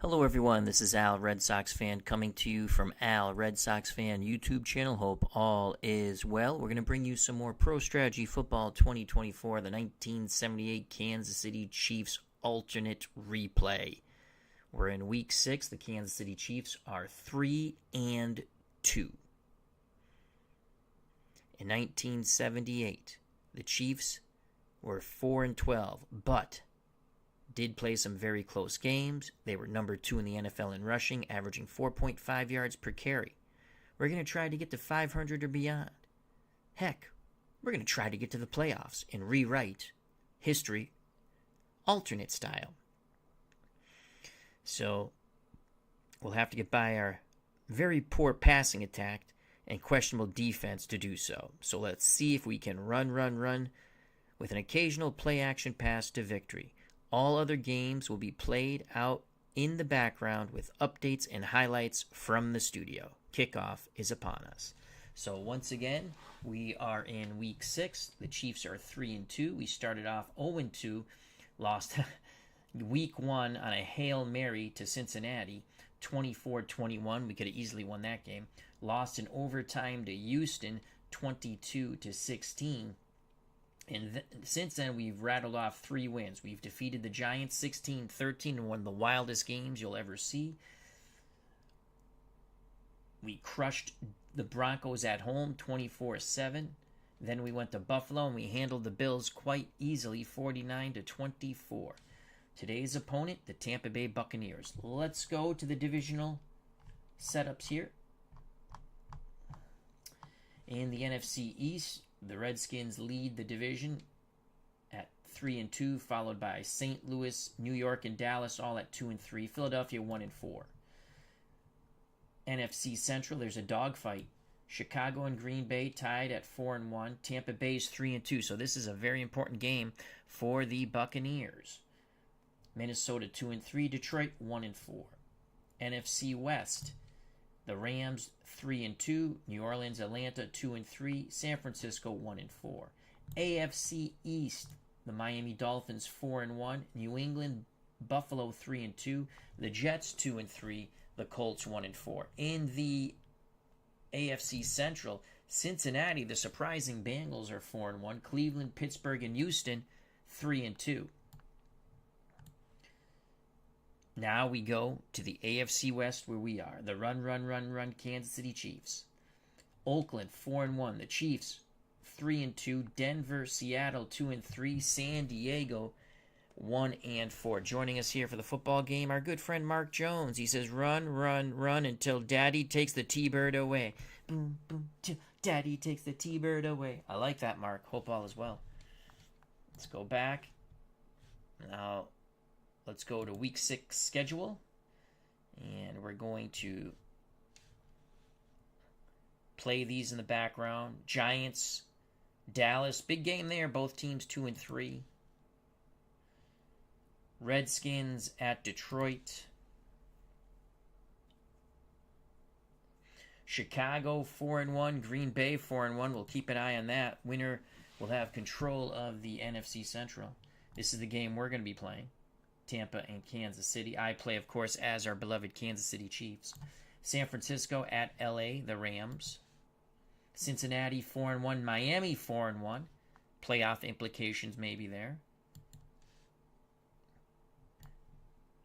Hello everyone, this is Al Red Sox Fan coming to you from Al Red Sox Fan YouTube channel. Hope all is well. We're going to bring you some more Pro Strategy Football 2024, the 1978 Kansas City Chiefs alternate replay. We're in Week 6. The Kansas City Chiefs are 3-2. In 1978, the Chiefs were 4-12, but did play some very close games. They were number 2 in the NFL in rushing, averaging 4.5 yards per carry. We're going to try to get to 500 or beyond. Heck, we're going to try to get to the playoffs and rewrite history alternate style. So we'll have to get by our very poor passing attack and questionable defense to do so. So let's see if we can run with an occasional play-action pass to victory. All other games will be played out in the background with updates and highlights from the studio. Kickoff is upon us. So once again, we are in Week 6. The Chiefs are 3-2. We started off 0-2, lost Week 1 on a Hail Mary to Cincinnati, 24-21. We could have easily won that game. Lost in overtime to Houston, 22-16. And since then, we've rattled off 3 wins. We've defeated the Giants 16-13 in one of the wildest games you'll ever see. We crushed the Broncos at home 24-7. Then we went to Buffalo and we handled the Bills quite easily 49-24. Today's opponent, the Tampa Bay Buccaneers. Let's go to the divisional setups here. In the NFC East, the Redskins lead the division at 3-2, followed by St. Louis, New York, and Dallas all at 2-3. Philadelphia 1-4. NFC Central, there's a dogfight. Chicago and Green Bay tied at 4-1. Tampa Bay's 3-2. So this is a very important game for the Buccaneers. Minnesota 2-3. Detroit 1-4. NFC West, the Rams 3-2, New Orleans, Atlanta 2-3, San Francisco 1-4. AFC East, the Miami Dolphins 4-1, New England, Buffalo 3-2, the Jets 2-3, the Colts 1-4. In the AFC Central, Cincinnati, the surprising Bengals are 4-1, Cleveland, Pittsburgh, and Houston 3-2. Now we go to the AFC West where we are. The run Kansas City Chiefs. Oakland 4-1. The Chiefs 3-2. Denver, Seattle 2-3. San Diego 1-4. Joining us here for the football game, our good friend Mark Jones. He says, run until Daddy takes the T-Bird away. Boom, boom, till Daddy takes the T-Bird away. I like that, Mark. Hope all is well. Let's go back. Now, let's go to Week 6 schedule, and we're going to play these in the background. Giants, Dallas, big game there, both teams 2-3. Redskins at Detroit. Chicago 4-1, Green Bay 4-1. We'll keep an eye on that. Winner will have control of the NFC Central. This is the game we're going to be playing. Tampa and Kansas City. I play, of course, as our beloved Kansas City Chiefs. San Francisco at LA, the Rams. Cincinnati 4-1, Miami 4-1. Playoff implications maybe there.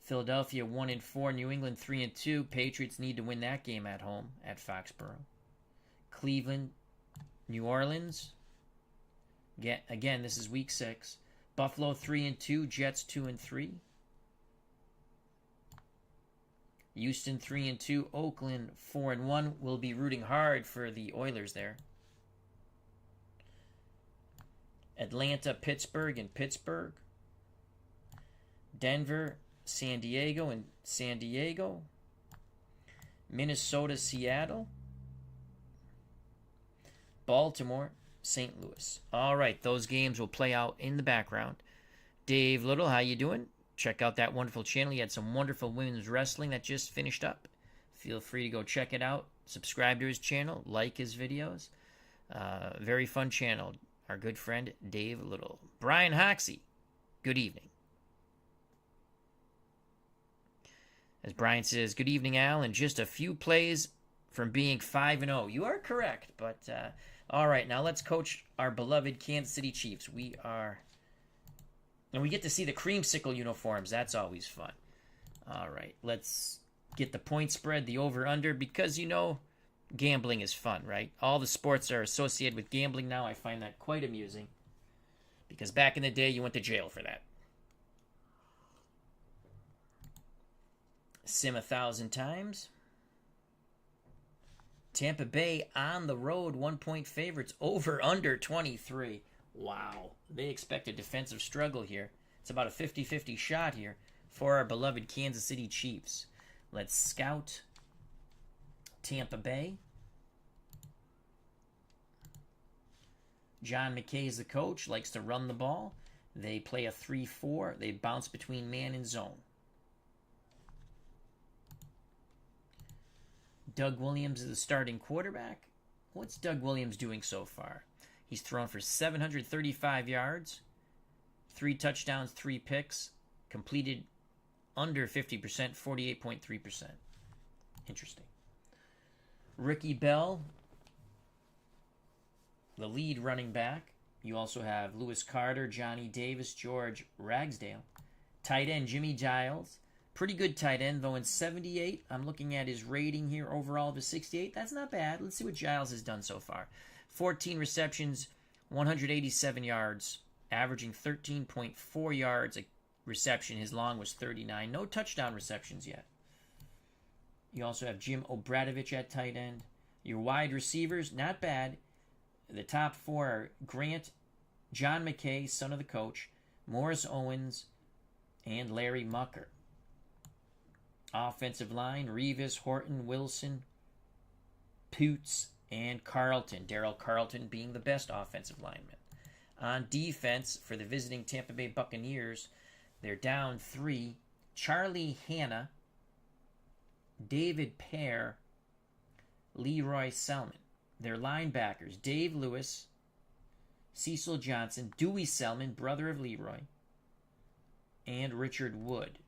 Philadelphia 1-4, New England 3-2. Patriots need to win that game at home at Foxborough. Cleveland, New Orleans. Again, this is Week 6. Buffalo 3-2, Jets 2-3. Houston 3-2, Oakland 4-1. We'll be rooting hard for the Oilers there. Atlanta, Pittsburgh, and Pittsburgh. Denver, San Diego, and San Diego. Minnesota, Seattle. Baltimore, St. Louis. All right, those games will play out in the background. Dave Little, how you doing? Check out that wonderful channel. He had some wonderful women's wrestling that just finished up. Feel free to go check it out. Subscribe to his channel. Like his videos. Very fun channel. Our good friend Dave Little. Brian Hoxie, good evening. As Brian says, good evening, Al, and just a few plays from being 5-0. You are correct, but all right, now let's coach our beloved Kansas City Chiefs. And we get to see the creamsicle uniforms. That's always fun. All right, let's get the point spread, the over-under, because, gambling is fun, right? All the sports are associated with gambling now. I find that quite amusing because back in the day, you went to jail for that. Sim 1,000 times. Tampa Bay on the road, 1-point favorites, over under 23. Wow. They expect a defensive struggle here. It's about a 50-50 shot here for our beloved Kansas City Chiefs. Let's scout Tampa Bay. John McKay is the coach, likes to run the ball. They play a 3-4. They bounce between man and zone. Doug Williams is the starting quarterback. What's Doug Williams doing so far? He's thrown for 735 yards, 3 touchdowns, 3 picks, completed under 50%, 48.3%. Interesting. Ricky Bell, the lead running back. You also have Lewis Carter, Johnny Davis, George Ragsdale. Tight end Jimmy Giles. Pretty good tight end, though in 78. I'm looking at his rating here overall of a 68. That's not bad. Let's see what Giles has done so far. 14 receptions, 187 yards, averaging 13.4 yards a reception. His long was 39. No touchdown receptions yet. You also have Jim Obradovich at tight end. Your wide receivers, not bad. The top 4 are Grant, John McKay, son of the coach, Morris Owens, and Larry Mucker. Offensive line, Revis, Horton, Wilson, Poots, and Carlton. Darryl Carlton being the best offensive lineman. On defense, for the visiting Tampa Bay Buccaneers, they're down 3. Charlie Hanna, David Pear, Leroy Selman. Their linebackers, Dave Lewis, Cecil Johnson, Dewey Selman, brother of Leroy, and Richard Wood.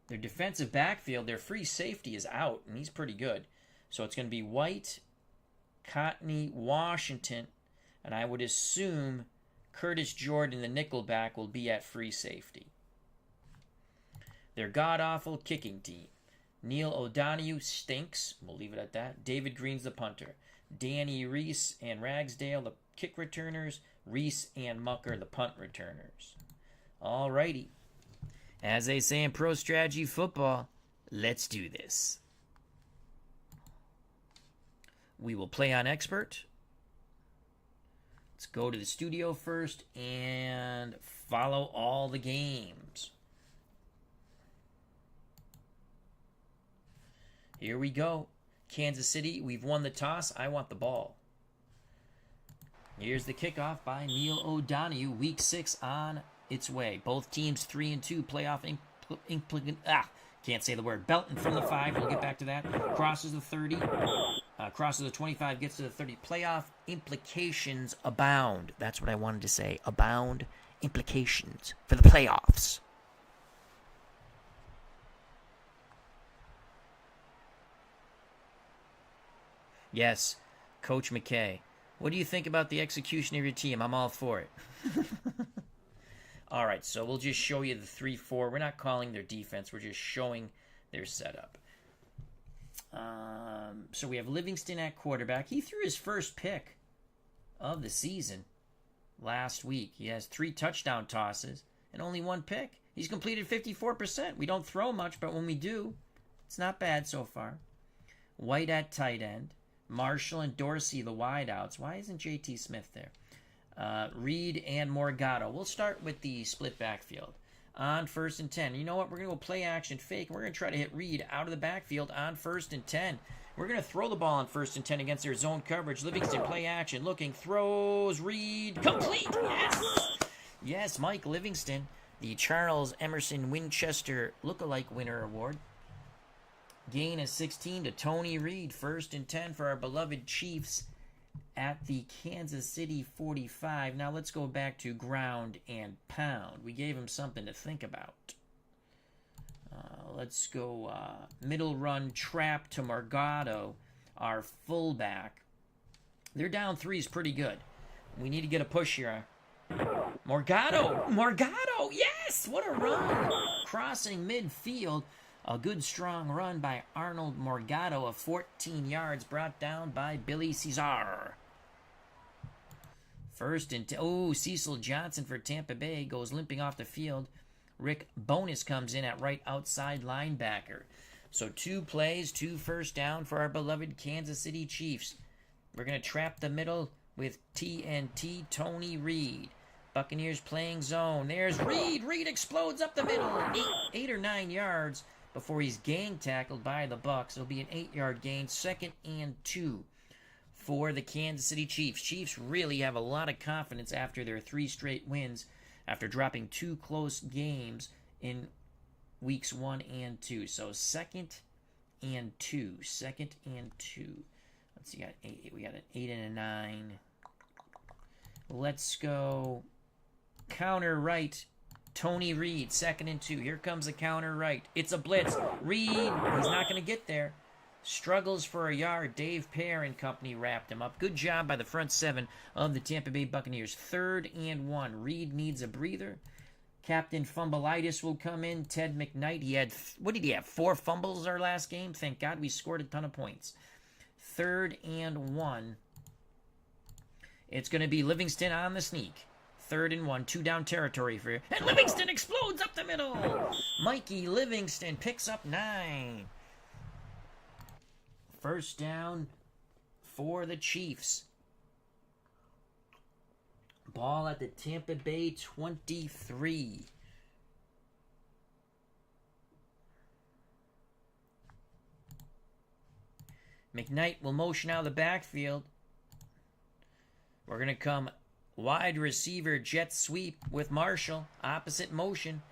Their defensive backfield, their free safety is out, and he's pretty good. So it's going to be White, Cotney, Washington, and I would assume Curtis Jordan, the nickelback, will be at free safety. Their god-awful kicking team. Neil O'Donoghue stinks. We'll leave it at that. David Green's the punter. Danny Reese and Ragsdale, the kick returners. Reese and Mucker, the punt returners. All righty. As they say in Pro Strategy Football, let's do this. We will play on Expert. Let's go to the studio first and follow all the games. Here we go. Kansas City, we've won the toss. I want the ball. Here's the kickoff by Neil O'Donoghue. Week 6 on its way. Both teams 3-2. Playoff can't say the word. Belton from the 5. We'll get back to that. Crosses the 30. Crosses the 25. Gets to the 30. Playoff implications abound. That's what I wanted to say. Abound implications for the playoffs. Yes, Coach McKay. What do you think about the execution of your team? I'm all for it. All right, so we'll just show you the 3-4. We're not calling their defense. We're just showing their setup. So we have Livingston at quarterback. He threw his first pick of the season last week. He has 3 touchdown tosses and only 1 pick. He's completed 54%. We don't throw much, but when we do, it's not bad so far. White at tight end. Marshall and Dorsey, the wideouts. Why isn't J.T. Smith there? Reed and Morgado. We'll start with the split backfield. On 1st and 10. You know what? We're going to go play action fake. We're going to try to hit Reed out of the backfield on 1st and 10. We're going to throw the ball on 1st and 10 against their zone coverage. Livingston play action. Looking. Throws. Reed. Complete. Yes. Yes, Mike Livingston. The Charles Emerson Winchester Lookalike Winner Award. Gain of 16 to Tony Reed. 1st and 10 for our beloved Chiefs at the Kansas City 45. Now let's go back to ground and pound. We gave him something to think about. Let's go middle run trap to Morgado, our fullback. They're down 3 is pretty good. We need to get a push here. Morgado, yes! What a run! Crossing midfield. A good strong run by Arnold Morgado of 14 yards brought down by Billy Cesar. First and Cecil Johnson for Tampa Bay goes limping off the field. Rick Bonus comes in at right outside linebacker. So 2 plays, 2 first down for our beloved Kansas City Chiefs. We're going to trap the middle with TNT Tony Reed. Buccaneers playing zone. There's Reed. Reed explodes up the middle. 8 or 9 yards before he's gang tackled by the Bucs. It'll be an 8-yard gain. 2nd and 2 for the Kansas City Chiefs. Chiefs really have a lot of confidence after their 3 straight wins, after dropping 2 close games in weeks 1 and 2. So 2nd and 2. 2nd and 2. Let's see, we got an 8 and a 9. Let's go counter right. Tony Reed, 2nd and 2. Here comes the counter right. It's a blitz. Reed, he's not going to get there. Struggles for a yard. Dave Pear and company wrapped him up. Good job by the front 7 of the Tampa Bay Buccaneers. 3rd and 1. Reed needs a breather. Captain Fumbleitis will come in. Ted McKnight, he had, 4 fumbles our last game? Thank God we scored a ton of points. 3rd and 1. It's going to be Livingston on the sneak. 3rd and 1. 2 down territory for you. And Livingston explodes up the middle. Mikey Livingston picks up 9. First down for the Chiefs. Ball at the Tampa Bay 23. McKnight will motion out of the backfield. We're going to come wide receiver jet sweep with Marshall. Opposite motion.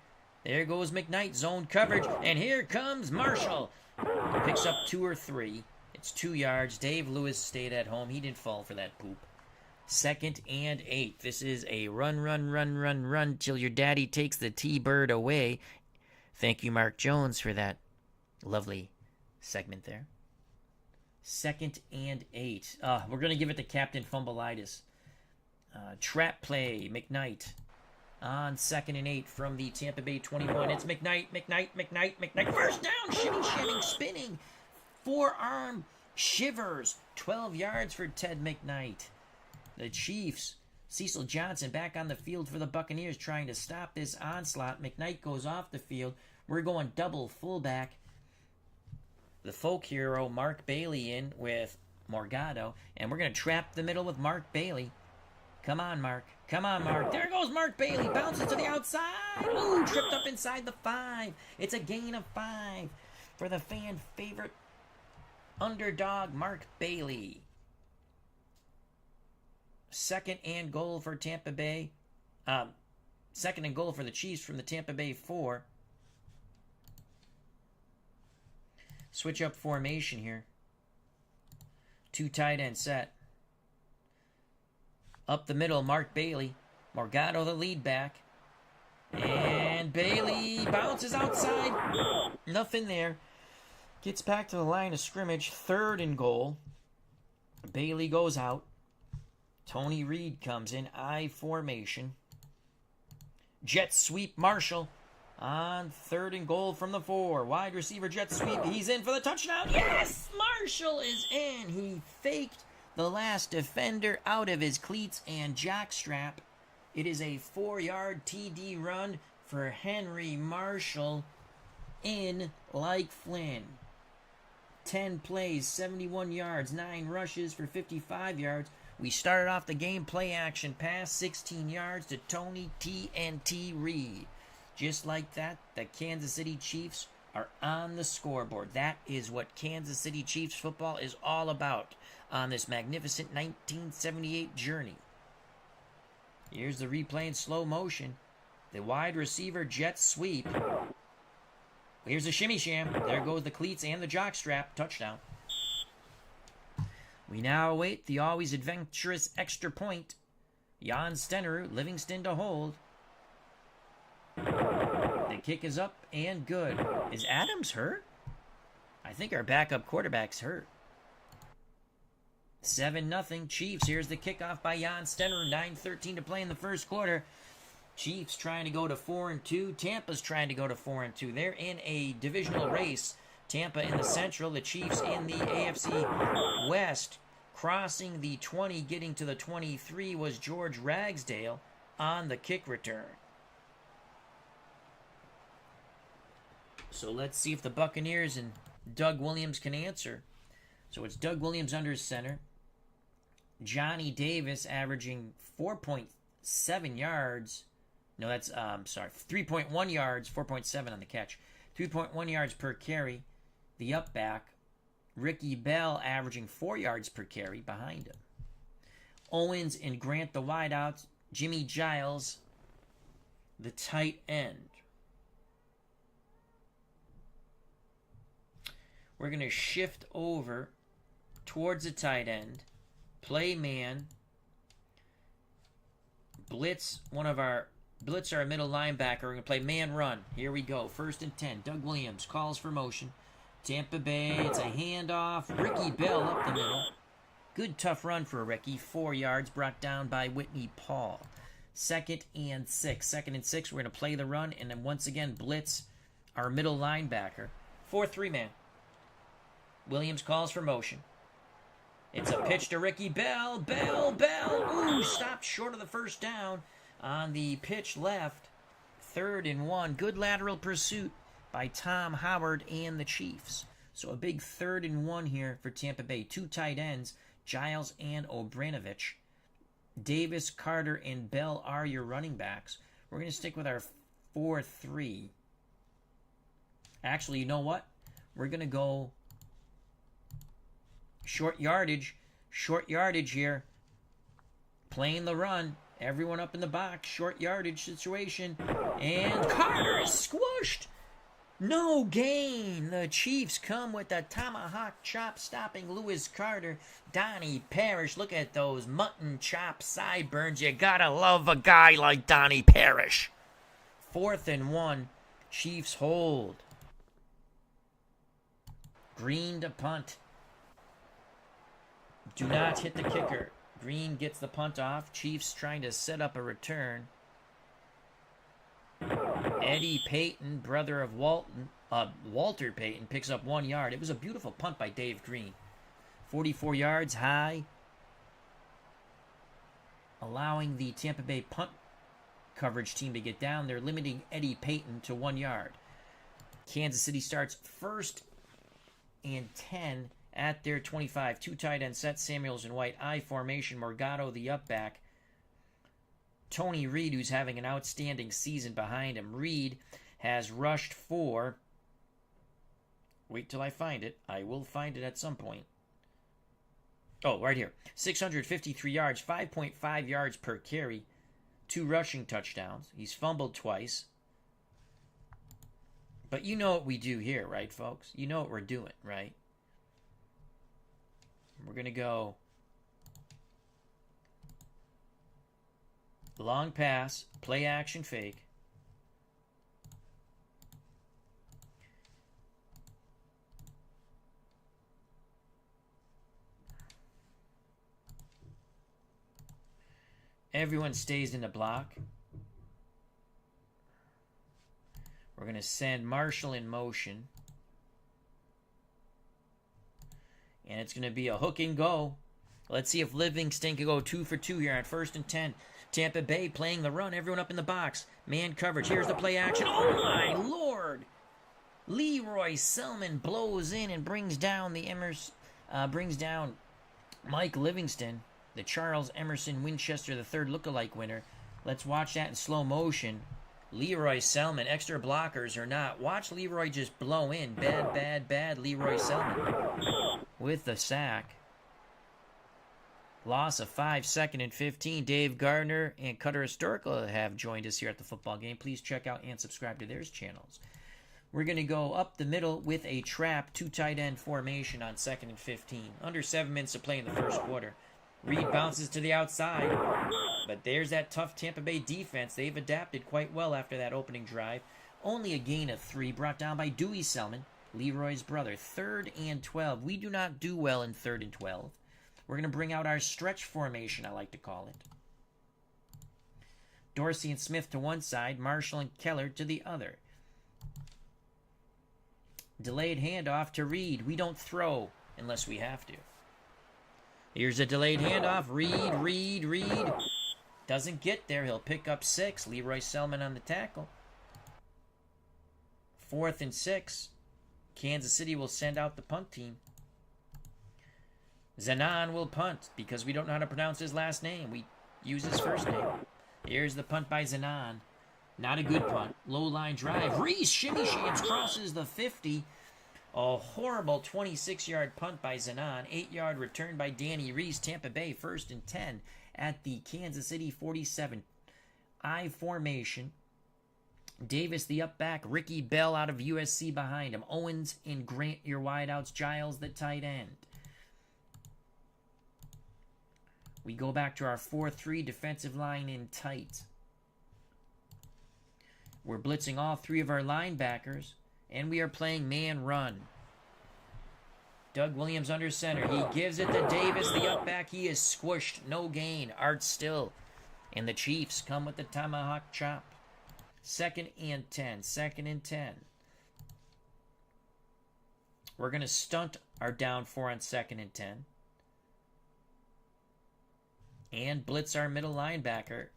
There goes McKnight. Zone coverage. And here comes Marshall. Picks up 2 or 3. It's 2 yards. Dave Lewis stayed at home. He didn't fall for that poop. 2nd and 8. This is a run till your daddy takes the T-Bird away. Thank you, Mark Jones, for that lovely segment there. 2nd and 8. We're going to give it to Captain Fumbleitis. Trap play, McKnight. On 2nd and 8 from the Tampa Bay 21. It's McKnight. First down, shimmy, spinning. Forearm shivers. 12 yards for Ted McKnight. The Chiefs, Cecil Johnson back on the field for the Buccaneers trying to stop this onslaught. McKnight goes off the field. We're going double fullback. The folk hero, Mark Bailey, in with Morgado. And we're going to trap the middle with Mark Bailey. Come on, Mark. There goes Mark Bailey. Bounces to the outside. Ooh, tripped up inside the 5. It's a gain of 5 for the fan favorite underdog, Mark Bailey. 2nd and goal for Tampa Bay. 2nd and goal for the Chiefs from the Tampa Bay 4. Switch up formation here. 2 tight end set. Up the middle, Mark Bailey. Morgado the lead back. And Bailey bounces outside. Nothing there. Gets back to the line of scrimmage. 3rd and goal. Bailey goes out. Tony Reed comes in. I formation. Jet sweep Marshall. On 3rd and goal from the 4. Wide receiver jet sweep. He's in for the touchdown. Yes! Marshall is in. He faked the last defender out of his cleats and jockstrap. It is a 4-yard TD run for Henry Marshall. In like Flynn. 10 plays, 71 yards, 9 rushes for 55 yards. We started off the game play action pass, 16 yards to Tony TNT Reed. Just like that, the Kansas City Chiefs are on the scoreboard. That is what Kansas City Chiefs football is all about on this magnificent 1978 journey. Here's the replay in slow motion. The wide receiver jet sweep. Here's the shimmy sham. There goes the cleats and the jockstrap. Touchdown. We now await the always adventurous extra point. Jan Stenerud, Livingston to hold. The kick is up and good. Is Adams hurt? I think our backup quarterback's hurt. 7-0 Chiefs. Here's the kickoff by Jan Stenner. 9:13 to play in the first quarter. Chiefs trying to go to 4-2. Tampa's trying to go to 4-2. They're in a divisional race. Tampa in the Central, the Chiefs in the AFC West. Crossing the 20, getting to the 23 was George Ragsdale on the kick return. So let's see if the Buccaneers and Doug Williams can answer. So it's Doug Williams under center. Johnny Davis averaging 4.7 yards. No, that's, 3.1 yards, 4.7 on the catch. 3.1 yards per carry. The up back. Ricky Bell averaging 4 yards per carry behind him. Owens and Grant the wideouts. Jimmy Giles, the tight end. We're going to shift over towards the tight end. Play man. Blitz our middle linebacker. We're going to play man run. Here we go. 1st and 10. Doug Williams calls for motion. Tampa Bay, it's a handoff. Ricky Bell up the middle. Good tough run for Ricky. 4 yards brought down by Whitney Paul. 2nd and 6. 2nd and 6, we're going to play the run. And then once again, blitz our middle linebacker. 4-3 man. Williams calls for motion. It's a pitch to Ricky Bell. Bell. Ooh, stopped short of the first down on the pitch left. 3rd and 1. Good lateral pursuit by Tom Howard and the Chiefs. So a big 3rd and 1 here for Tampa Bay. 2 tight ends, Giles and Obranovich. Davis, Carter, and Bell are your running backs. We're going to stick with our 4-3. Actually, you know what? We're going to go short yardage here. Playing the run. Everyone up in the box. Short yardage situation. And Carter is squished. No gain. The Chiefs come with a tomahawk chop stopping Lewis Carter. Donnie Parrish. Look at those mutton chop sideburns. You gotta love a guy like Donnie Parrish. 4th and 1. Chiefs hold. Green to punt. Do not hit the kicker. Green gets the punt off. Chiefs trying to set up a return. Eddie Payton, brother of Walter Payton, picks up 1 yard. It was a beautiful punt by Dave Green. 44 yards high. Allowing the Tampa Bay punt coverage team to get down. They're limiting Eddie Payton to 1 yard. Kansas City starts 1st and 10 at their 25. 2 tight end sets, Samuels and White. I formation, Morgado the up back. Tony Reed, who's having an outstanding season behind him. Reed has rushed for... Wait till I find it. I will find it at some point. Oh, right here. 653 yards, 5.5 yards per carry. 2 rushing touchdowns. He's fumbled twice. But you know what we do here, right, folks? You know what we're doing, right? We're going to go long pass, play action fake. Everyone stays in the block. We're going to send Marshall in motion. And it's going to be a hook and go. Let's see if Livingston can go 2 for 2 here on 1st and 10. Tampa Bay playing the run. Everyone up in the box. Man coverage. Here's the play action. Oh, my Lord. Leroy Selman blows in and brings down Mike Livingston, the Charles Emerson Winchester III lookalike winner. Let's watch that in slow motion. Leroy Selman, extra blockers or not. Watch Leroy just blow in. Bad Leroy Selman with the sack. Loss of 5, 2nd and 15. Dave Gardner and Cutter Historical have joined us here at the football game. Please check out and subscribe to their channels. We're going to go up the middle with a trap, 2 tight end formation on 2nd and 15. Under 7 minutes to play in the first quarter. Reed bounces to the outside, but there's that tough Tampa Bay defense. They've adapted quite well after that opening drive. Only a gain of 3, brought down by Dewey Selman, Leroy's brother. 3rd and 12. We do not do well in 3rd and 12. We're going to bring out our stretch formation, I like to call it. Dorsey and Smith to one side, Marshall and Keller to the other. Delayed handoff to Reed. We don't throw unless we have to. Here's a delayed handoff. Reed. Doesn't get there. He'll pick up 6. Leroy Selman on the tackle. 4th and 6. Kansas City will send out the punt team. Zanan will punt because we don't know how to pronounce his last name. We use his first name. Here's the punt by Zanan. Not a good punt. Low line drive. Reese shimmy shams crosses the 50. A horrible 26-yard punt by Zanan. 8-yard return by Danny Reese. Tampa Bay 1st and 10 at the Kansas City 47. I formation. Davis the up back. Ricky Bell out of USC behind him. Owens and Grant your wideouts. Giles the tight end. We go back to our 4-3 defensive line in tight. We're blitzing all 3 of our linebackers, and we are playing man run. Doug Williams under center. He gives it to Davis, the up back. He is squished. No gain. Art still. And the Chiefs come with the tomahawk chop. 2nd and 10. 2nd and 10. We're going to stunt our down 4 on 2nd and 10. And blitz our middle linebacker.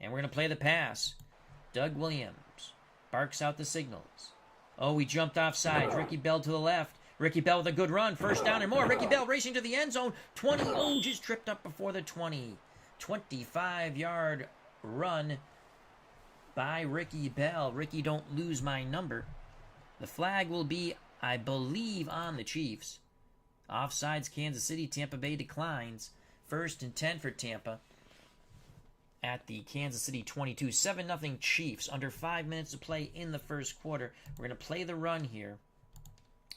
And we're going to play the pass. Doug Williams barks out the signals. Oh, we jumped off sides. Ricky Bell to the left. Ricky Bell with a good run. 1st down and more. Ricky Bell racing to the end zone. 20. Oh, just tripped up before the 20. 25-yard run by Ricky Bell. Ricky, don't lose my number. The flag will be, I believe, on the Chiefs. Offsides, Kansas City. Tampa Bay declines. 1st and 10 for Tampa at the Kansas City 22. 7-0 Chiefs. Under 5 minutes to play in the first quarter. We're going to play the run here.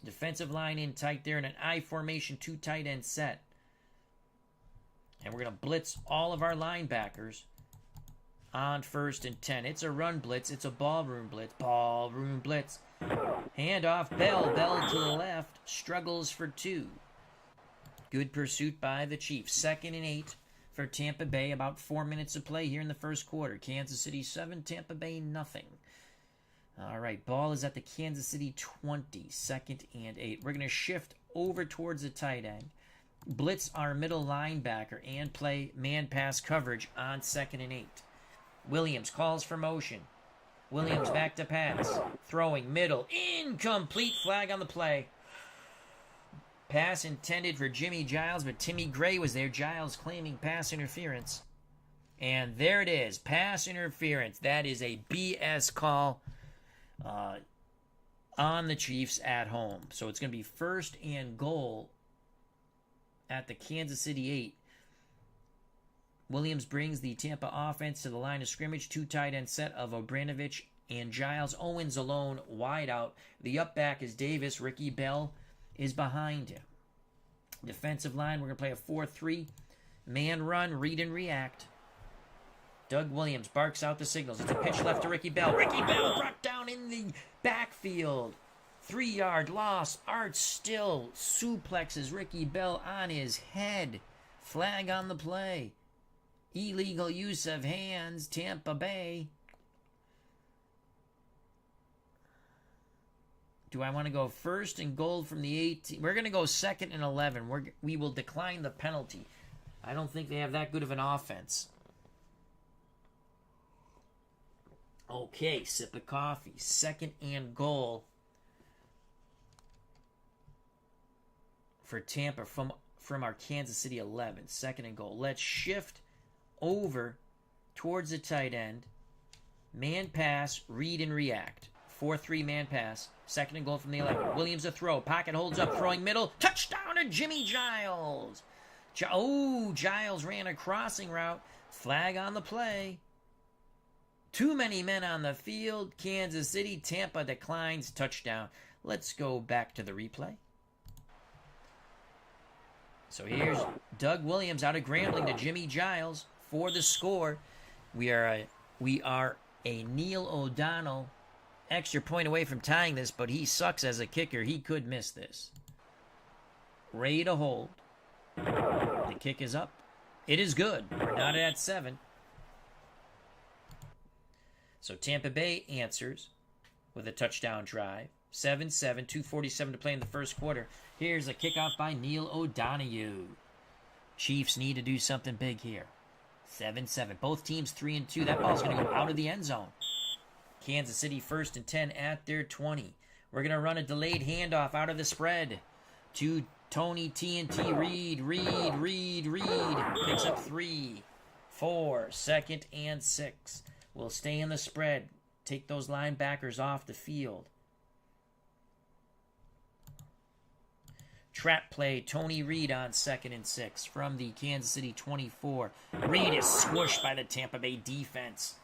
Defensive line in tight there in an I formation, 2 tight end set. And we're going to blitz all of our linebackers on 1st and 10. It's a run blitz. It's a ballroom blitz. Ballroom blitz. Handoff. Bell to the left. Struggles for 2. Good pursuit by the Chiefs. 2nd and 8 for Tampa Bay. About 4 minutes to play here in the first quarter. Kansas City 7, Tampa Bay nothing. All right, ball is at the Kansas City 20. 2nd and 8. We're going to shift over towards the tight end. Blitz our middle linebacker and play man pass coverage on 2nd and 8. Williams calls for motion. Williams back to pass. Throwing middle. Incomplete. Flag on the play. Pass intended for Jimmy Giles, but Timmy Gray was there. Giles claiming pass interference. And there it is. Pass interference. That is a BS call on the Chiefs at home. So it's going to be 1st and goal at the Kansas City 8. Williams brings the Tampa offense to the line of scrimmage. 2 tight end set of Obranovich and Giles. Owens alone, wide out. The up back is Davis. Ricky Bell is behind him. Defensive line, we're going to play a 4-3. Man run, read and react. Doug Williams barks out the signals. It's a pitch left to Ricky Bell. Ricky Bell brought down in the backfield. 3-yard loss. Art Still suplexes Ricky Bell on his head. Flag on the play. Illegal use of hands. Tampa Bay. Do I want to go 1st and goal from the 18? We're going to go 2nd and 11. We will decline the penalty. I don't think they have that good of an offense. Okay, sip of coffee. 2nd and goal for Tampa from our Kansas City 11. 2nd and goal. Let's shift over towards the tight end. Man pass, read and react. 4-3 man pass. 2nd and goal from the 11. Williams a throw. Pocket holds up. Throwing middle. Touchdown to Jimmy Giles. Giles ran a crossing route. Flag on the play. Too many men on the field. Kansas City. Tampa declines. Touchdown. Let's go back to the replay. So here's Doug Williams out of Grambling to Jimmy Giles for the score. We are a Neil O'Donnell extra point away from tying this, but he sucks as a kicker. He could miss this. Ready to hold. The kick is up. It is good. We're not at 7. So Tampa Bay answers with a touchdown drive. 7-7, 2:47 to play in the first quarter. Here's a kickoff by Neil O'Donoghue. Chiefs need to do something big here. 7-7. Both teams 3-2. That ball's going to go out of the end zone. Kansas City 1st and 10 at their 20. We're going to run a delayed handoff out of the spread to Tony TNT Reed. Reed. Picks up 3, 4, 2nd and 6. We'll stay in the spread. Take those linebackers off the field. Trap play, Tony Reed on 2nd and 6 from the Kansas City 24. Reed is squished by the Tampa Bay defense.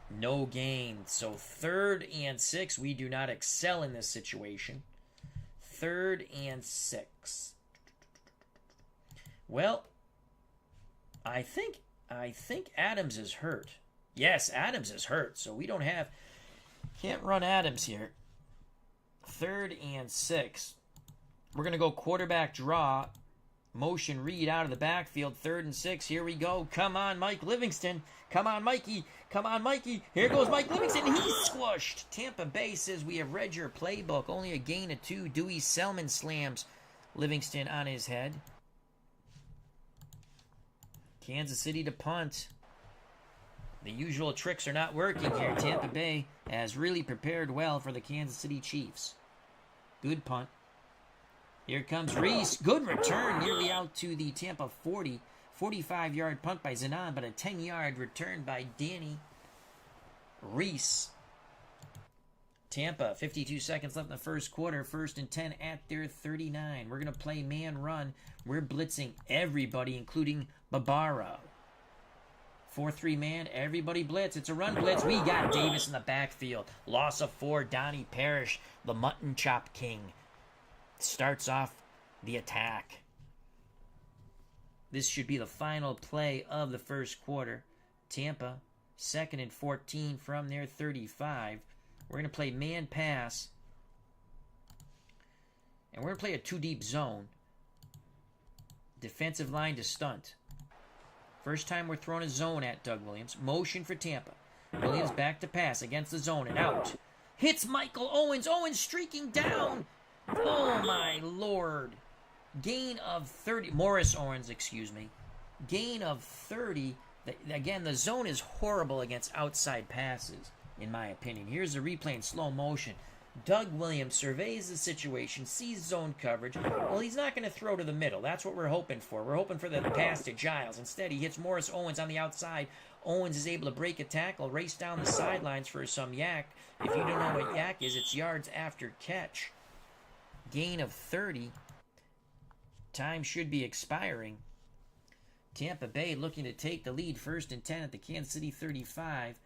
No gain. So 3rd and 6. We do not excel in this situation. 3rd and 6. Well, I think Adams is hurt. Yes, Adams is hurt. So we can't run Adams here. 3rd and 6. We're going to go quarterback draw. Motion Reed out of the backfield. 3rd and 6. Here we go. Come on, Mike Livingston. Come on, Mikey. Come on, Mikey. Here goes Mike Livingston. He's squished. Tampa Bay says, we have read your playbook. Only a gain of 2. Dewey Selman slams Livingston on his head. Kansas City to punt. The usual tricks are not working here. Tampa Bay has really prepared well for the Kansas City Chiefs. Good punt. Here comes Reese. Good return nearly out to the Tampa 40. 45-yard punt by Zanon, but a 10-yard return by Danny Reese. Tampa, 52 seconds left in the first quarter. 1st and 10 at their 39. We're going to play man run. We're blitzing everybody, including Barbaro. 4-3 man, everybody blitz. It's a run blitz. We got Davis in the backfield. Loss of 4, Donnie Parrish, the Mutton Chop King, starts off the attack. This should be the final play of the first quarter. Tampa, 2nd and 14 from their 35. We're going to play man pass. And we're going to play a 2-deep zone. Defensive line to stunt. First time we're throwing a zone at Doug Williams. Motion for Tampa. Williams back to pass against the zone and out. Hits Michael Owens. Owens streaking down. Oh, my Lord. Gain of 30. Morris Owens, excuse me. Gain of 30. Again, the zone is horrible against outside passes, in my opinion. Here's a replay in slow motion. Doug Williams surveys the situation, sees zone coverage. Well, he's not going to throw to the middle. That's what we're hoping for. We're hoping for the pass to Giles. Instead, he hits Morris Owens on the outside. Owens is able to break a tackle, race down the sidelines for some yak. If you don't know what yak is, it's yards after catch. Gain of 30. Time should be expiring. Tampa Bay looking to take the lead. 1st and 10 at the Kansas City 35.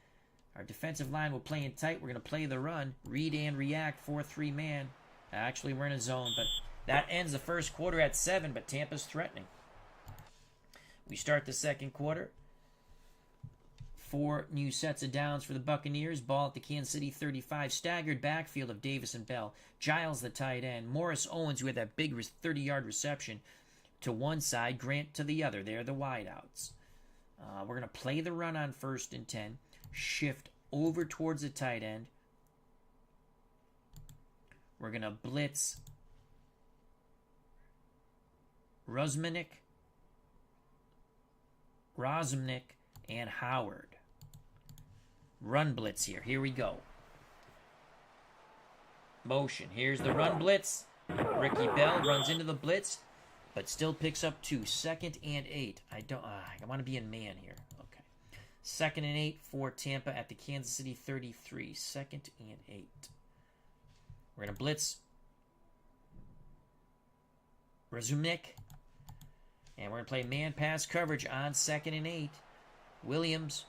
Our defensive line will play in tight. We're going to play the run. Read and react. 4-3 man. Actually, we're in a zone, but that ends the first quarter at 7, but Tampa's threatening. We start the second quarter. 4 new sets of downs for the Buccaneers. Ball at the Kansas City 35. Staggered backfield of Davis and Bell. Giles, the tight end. Morris Owens, who had that big 30-yard reception, to one side. Grant to the other. They're the wideouts. We're going to play the run on 1st and 10. Shift over towards the tight end. We're going to blitz Rozmanic, and Howard. Run blitz here. Here we go. Motion. Here's the run blitz. Ricky Bell runs into the blitz, but still picks up 2. 2nd and 8. I want to be in man here. Okay. 2nd and 8 for Tampa at the Kansas City 33. 2nd and 8. We're going to blitz Razumik. And we're going to play man pass coverage on 2nd and 8. Williams.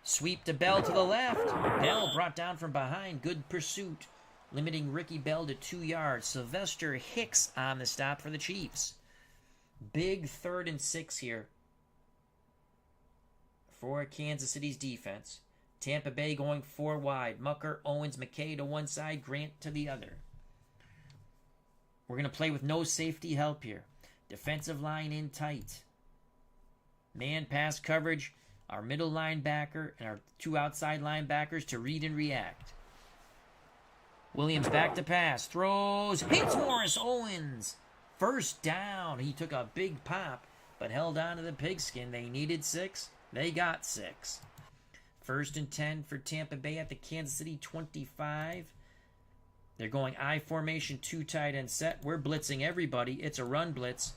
Sweep to Bell to the left. Bell brought down from behind. Good pursuit. Limiting Ricky Bell to 2 yards. Sylvester Hicks on the stop for the Chiefs. Big 3rd and 6 here for Kansas City's defense. Tampa Bay going 4 wide. Mucker, Owens, McKay to one side, Grant to the other. We're going to play with no safety help here. Defensive line in tight. Man pass coverage. Our middle linebacker and our 2 outside linebackers to read and react. Williams back to pass. Throws. Hits Morris Owens. First down. He took a big pop, but held on to the pigskin. They needed 6. They got 6. 1st and 10 for Tampa Bay at the Kansas City 25. They're going I formation, 2 tight end set. We're blitzing everybody. It's a run blitz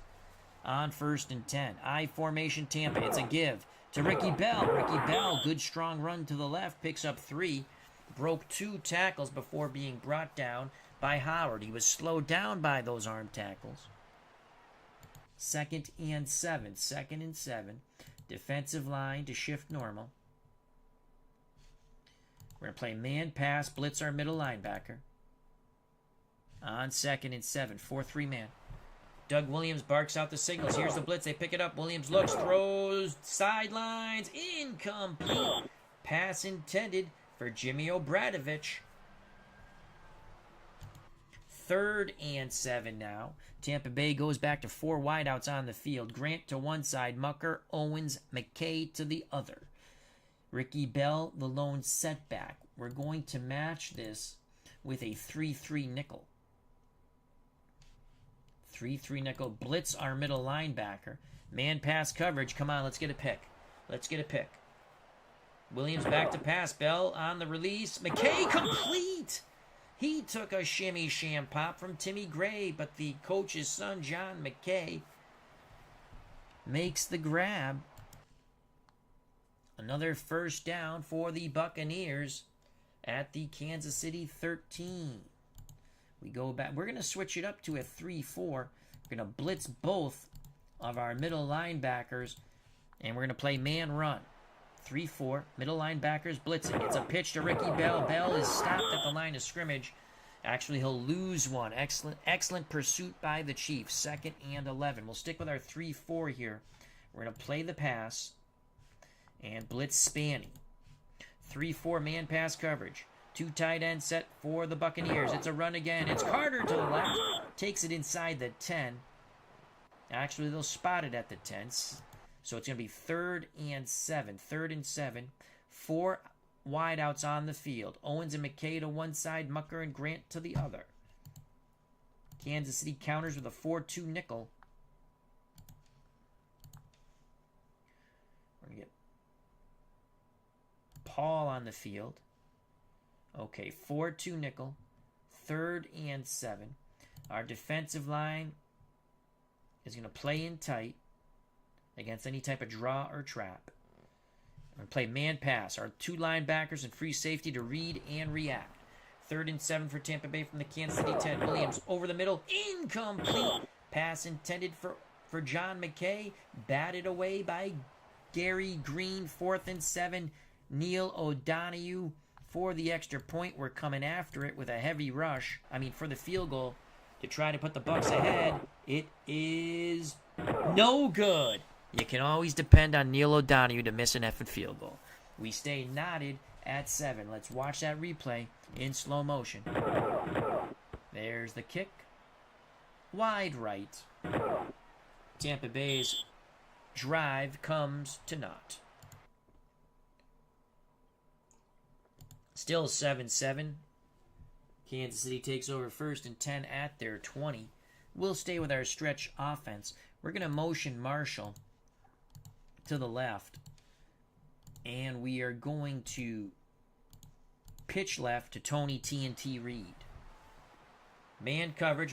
on 1st and 10. I formation, Tampa. It's a give to Ricky Bell. Ricky Bell, good strong run to the left, picks up 3. Broke 2 tackles before being brought down by Howard. He was slowed down by those arm tackles. 2nd and 7. 2nd and 7. Defensive line to shift normal. We're going to play man pass, blitz our middle linebacker. On 2nd and 7, 4-3 man. Doug Williams barks out the signals. Here's the blitz. They pick it up. Williams looks, throws, sidelines, incomplete. Pass intended for Jimmy Obradovich. 3rd and 7 now. Tampa Bay goes back to 4 wideouts on the field. Grant to one side, Mucker, Owens, McKay to the other. Ricky Bell, the lone setback. We're going to match this with a 3-3 nickel. 3-3 nickel. Blitz our middle linebacker. Man pass coverage. Come on, let's get a pick. Let's get a pick. Williams back to pass. Bell on the release. McKay complete. He took a shimmy sham pop from Timmy Gray, but the coach's son, John McKay, makes the grab. Another 1st down for the Buccaneers at the Kansas City 13. We go back. We're going to switch it up to a 3-4. We're going to blitz both of our middle linebackers, and we're going to play man run. 3-4. Middle linebackers blitzing. It's a pitch to Ricky Bell. Bell is stopped at the line of scrimmage. Actually, he'll lose one. Excellent pursuit by the Chiefs. 2nd and 11. We'll stick with our 3-4 here. We're going to play the pass and blitz Spanny. 3-4 man pass coverage. 2 tight end set for the Buccaneers. It's a run again. It's Carter to the left. Takes it inside the 10. Actually, they'll spot it at the 10. So it's going to be 3rd and 7. 3rd and 7. 4 wideouts on the field. Owens and McKay to one side. Mucker and Grant to the other. Kansas City counters with a 4-2 nickel. We're going to get Paul on the field. Okay, 4-2 nickel. 3rd and 7. Our defensive line is going to play in tight against any type of draw or trap. We're going to play man pass. Our 2 linebackers and free safety to read and react. 3rd and 7 for Tampa Bay from the Kansas City 10. Williams over the middle. Incomplete. Pass intended for John McKay. Batted away by Gary Green. 4th and 7. Neil O'Donoghue for the extra point. We're coming after it with a heavy rush. For the field goal to try to put the Bucs ahead. It is no good. You can always depend on Neil O'Donoghue to miss an effing field goal. We stay knotted at 7. Let's watch that replay in slow motion. There's the kick. Wide right. Tampa Bay's drive comes to naught. Still 7-7. Kansas City takes over 1st and 10 at their 20. We'll stay with our stretch offense. We're going to motion Marshall to the left. And we are going to pitch left to Tony TNT Reed. Man coverage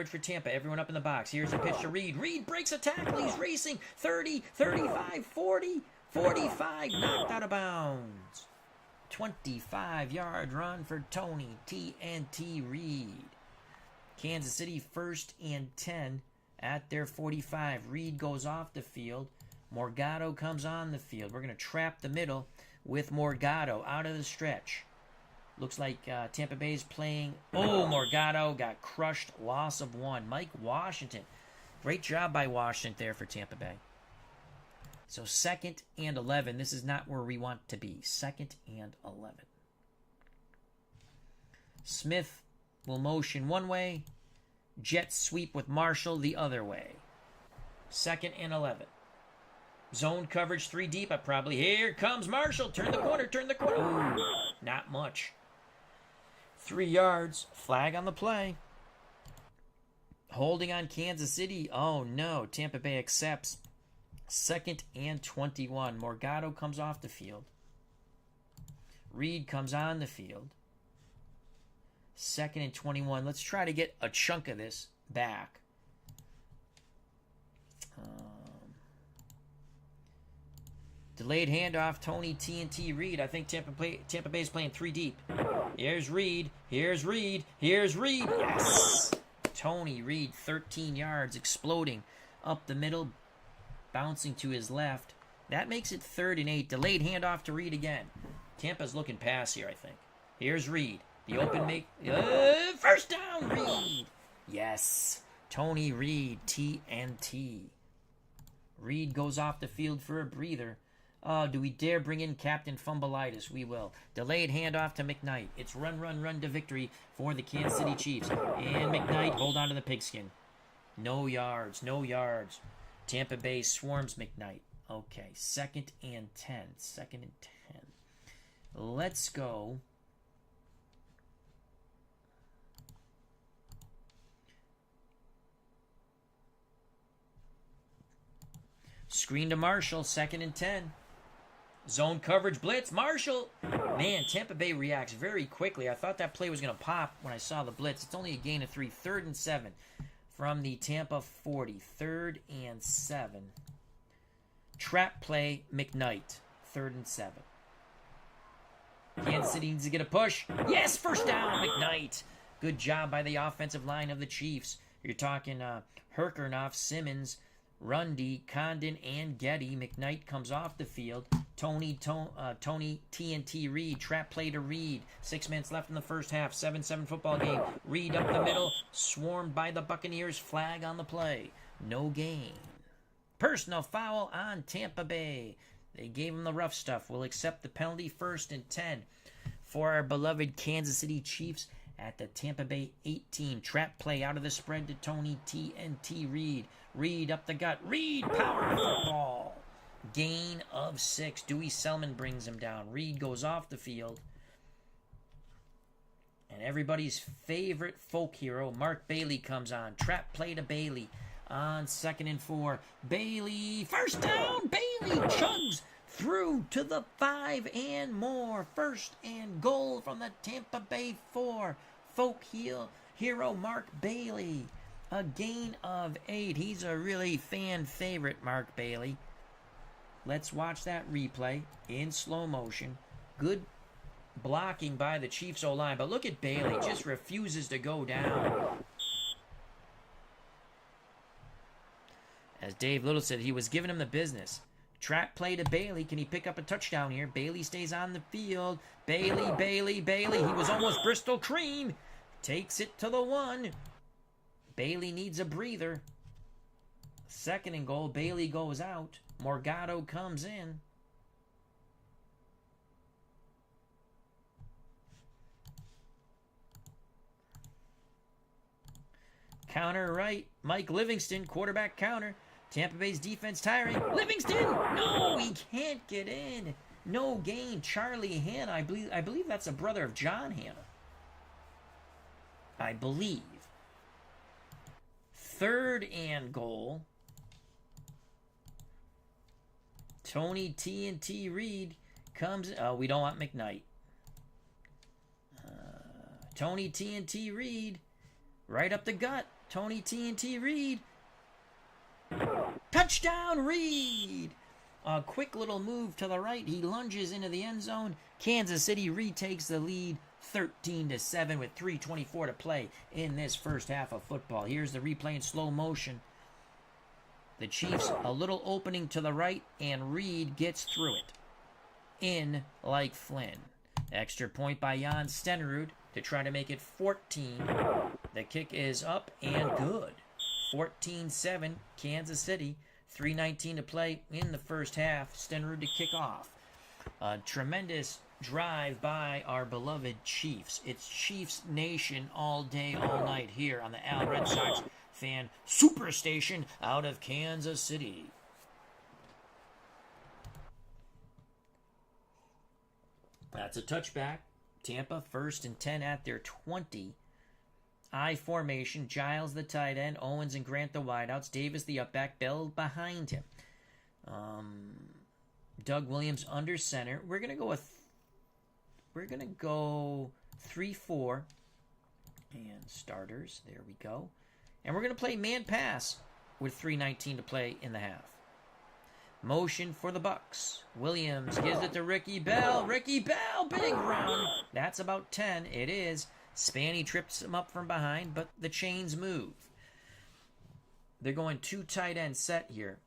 for Tampa. Everyone up in the box. Here's a pitch to Reed. Reed breaks a tackle. He's racing. 30, 35, 40, 45. Knocked out of bounds. 25-yard run for Tony TNT Reed. Kansas City 1st and 10 at their 45. Reed goes off the field. Morgado comes on the field. We're going to trap the middle with Morgado out of the stretch. Looks like Tampa Bay's playing. Oh, Morgado got crushed. Loss of 1. Mike Washington. Great job by Washington there for Tampa Bay. So 2nd and 11. This is not where we want to be. 2nd and 11. Smith will motion one way. Jet sweep with Marshall the other way. 2nd and 11. Zone coverage 3 deep. Here comes Marshall. Turn the corner. Ooh, not much. 3 yards. Flag on the play. Holding on Kansas City. Oh no. Tampa Bay accepts. 2nd and 21. Morgado comes off the field. Reed comes on the field. 2nd and 21. Let's try to get a chunk of this back. Delayed handoff, Tony TNT Reed. I think Tampa Bay's playing 3 deep. Here's Reed. Yes! Tony Reed, 13 yards, exploding up the middle, bouncing to his left. That makes it 3rd and 8. Delayed handoff to Reed again. Tampa's looking pass here, I think. Here's Reed. The open make. First down, Reed. Yes. Tony Reed, TNT. Reed goes off the field for a breather. Oh, do we dare bring in Captain Fumbleitis? We will. Delayed handoff to McKnight. It's run to victory for the Kansas City Chiefs. And McKnight, hold on to the pigskin. No yards. Tampa Bay swarms McKnight. Okay, 2nd and 10. Let's go. Screen to Marshall, 2nd and 10. Zone coverage blitz, Marshall. Man, Tampa Bay reacts very quickly. I thought that play was going to pop when I saw the blitz. It's only a gain of 3. 3rd and 7 from the Tampa 40. 3rd and 7. Trap play, McKnight. 3rd and 7. Kansas City needs to get a push. Yes, first down, McKnight. Good job by the offensive line of the Chiefs. You're talking Herkernoff, Simmons, Rundy, Condon, and Getty. McKnight comes off the field. Tony TNT Reed. Trap play to Reed. 6 minutes left in the first half. 7-7 football game. Reed up the middle. Swarmed by the Buccaneers. Flag on the play. No gain. Personal foul on Tampa Bay. They gave him the rough stuff. We'll accept the penalty. 1st and 10 for our beloved Kansas City Chiefs at the Tampa Bay 18. Trap play out of the spread to Tony TNT Reed. Reed up the gut. Reed, power football. Gain of 6. Dewey Selman brings him down. Reed goes off the field. And everybody's favorite folk hero, Mark Bailey, comes on. Trap play to Bailey on 2nd and 4. Bailey, first down. Bailey chugs through to the 5 and more. 1st and goal from the Tampa Bay 4. Folk hero Mark Bailey. A gain of 8. He's a really fan favorite, Mark Bailey. Let's watch that replay in slow motion. Good blocking by the Chiefs O-line. But look at Bailey. Just refuses to go down. As Dave Little said, he was giving him the business. Trap play to Bailey. Can he pick up a touchdown here? Bailey stays on the field. Bailey. He was almost Bristol Cream. Takes it to the 1. Bailey needs a breather. 2nd and goal. Bailey goes out. Morgado comes in. Counter right. Mike Livingston, quarterback counter. Tampa Bay's defense tiring. Livingston! No, he can't get in. No gain. Charlie Hanna. I believe that's a brother of John Hanna. I believe. 3rd and goal. Tony TNT Reed comes. Oh, we don't want McKnight. Tony TNT Reed. Right up the gut. Tony TNT Reed. Touchdown, Reed! A quick little move to the right. He lunges into the end zone. Kansas City retakes the lead 13-7 with 3:24 to play in this first half of football. Here's the replay in slow motion. The Chiefs, a little opening to the right, and Reed gets through it. In like Flynn. Extra point by Jan Stenerud to try to make it 14. The kick is up and good. 14-7, Kansas City. 3:19 to play in the first half. Stenrud to kick off. A tremendous drive by our beloved Chiefs. It's Chiefs Nation all day, all night here on the Al Red Sox Fan Superstation out of Kansas City. That's a touchback. Tampa 1st and 10 at their 20. I formation. Giles the tight end. Owens and Grant the wideouts. Davis the upback. Bell behind him. Doug Williams under center. We're gonna go 3-4 and starters. There we go. And we're gonna play man pass with 3:19 to play in the half. Motion for the Bucks. Williams gives it to Ricky Bell. Ricky Bell, big run. That's about 10. It is. Spanny trips him up from behind, but the chains move. They're going 2 tight end set here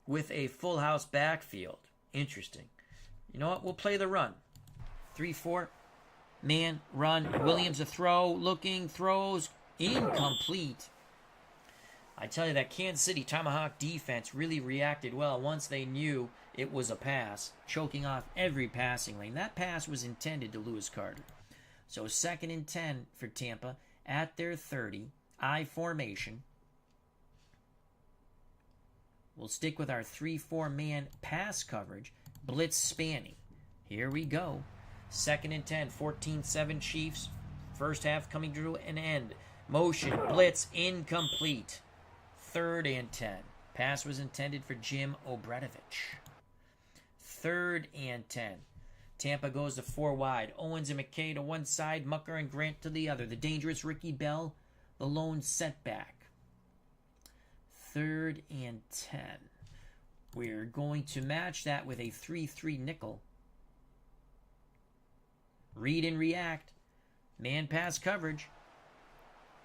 with a full house backfield. Interesting. You know what? We'll play the run. 3-4. Man, run. Williams a throw. Looking. Throws. Incomplete. I tell you, that Kansas City Tomahawk defense really reacted well once they knew it was a pass, choking off every passing lane. That pass was intended to Lewis Carter. So 2nd and 10 for Tampa at their 30. I formation. We'll stick with our 3-4 man pass coverage. Blitz Spanny. Here we go. 2nd and 10. 14-7 Chiefs. First half coming to an end. Motion. Blitz. Incomplete. 3rd and 10. Pass was intended for Jim Obradovich. 3rd and 10. Tampa goes to 4 wide. Owens and McKay to one side. Mucker and Grant to the other. The dangerous Ricky Bell, the lone setback. 3rd and 10. We're going to match that with a 3-3 nickel. Read and react. Man pass coverage.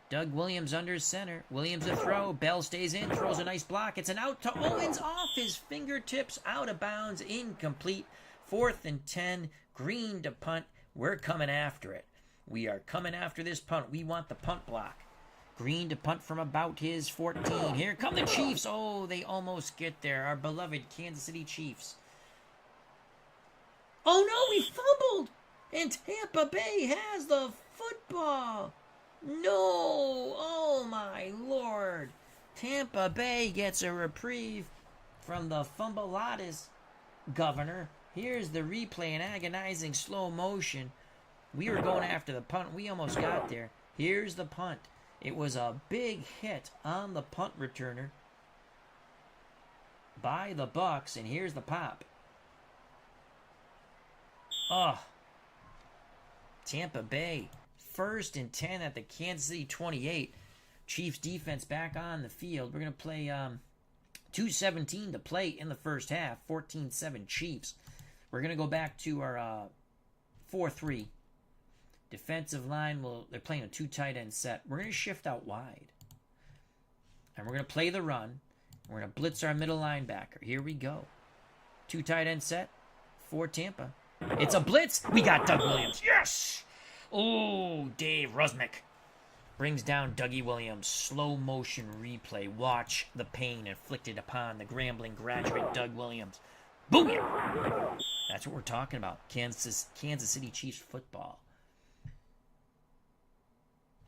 Doug Williams under center. Williams a throw. Bell stays in. Throws a nice block. It's an out to Owens off his fingertips. Out of bounds. Incomplete. 4th and 10. Green to punt. We're coming after it. We are coming after this punt. We want the punt block. Green to punt from about his 14. Here come the Chiefs. Oh, they almost get there. Our beloved Kansas City Chiefs. Oh no, we fumbled. And Tampa Bay has the football. No! Oh my lord! Tampa Bay gets a reprieve from the fumbleatis governor. Here's the replay in agonizing slow motion. We were going after the punt. We almost got there. Here's the punt. It was a big hit on the punt returner by the Bucs, and here's the pop. Oh, Tampa Bay. 1st and 10 at the Kansas City 28. Chiefs defense back on the field. We're going to play 2:17 to play in the first half. 14-7 Chiefs. We're going to go back to our 4-3. Defensive line, they're playing a 2 tight end set. We're going to shift out wide. And we're going to play the run. We're going to blitz our middle linebacker. Here we go. 2 tight end set for Tampa. It's a blitz. We got Doug Williams. Yes! Oh, Dave Rusnick brings down Dougie Williams. Slow motion replay. Watch the pain inflicted upon the Grambling graduate Doug Williams. Booyah! That's what we're talking about. Kansas City Chiefs football.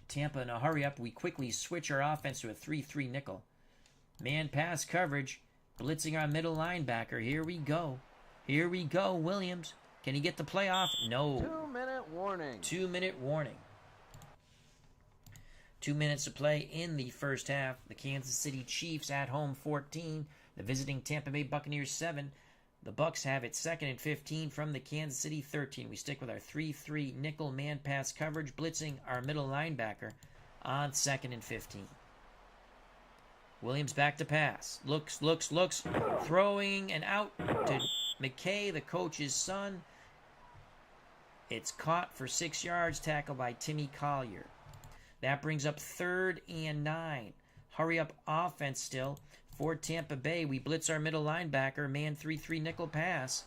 Tampa in a hurry up. We quickly switch our offense to a 3-3 nickel. Man pass coverage. Blitzing our middle linebacker. Here we go. Here we go, Williams. Can he get the playoff? No. 2-minute warning. 2-minute warning. 2 minutes to play in the first half. The Kansas City Chiefs at home 14. The visiting Tampa Bay Buccaneers 7. The Bucs have it 2nd and 15 from the Kansas City 13. We stick with our 3-3 nickel man pass coverage, blitzing our middle linebacker on 2nd and 15. Williams back to pass. Looks. Throwing and out to McKay, the coach's son. It's caught for 6 yards, tackled by Timmy Collier. That brings up 3rd and 9. Hurry up offense still for Tampa Bay. We blitz our middle linebacker, man 3-3 nickel pass.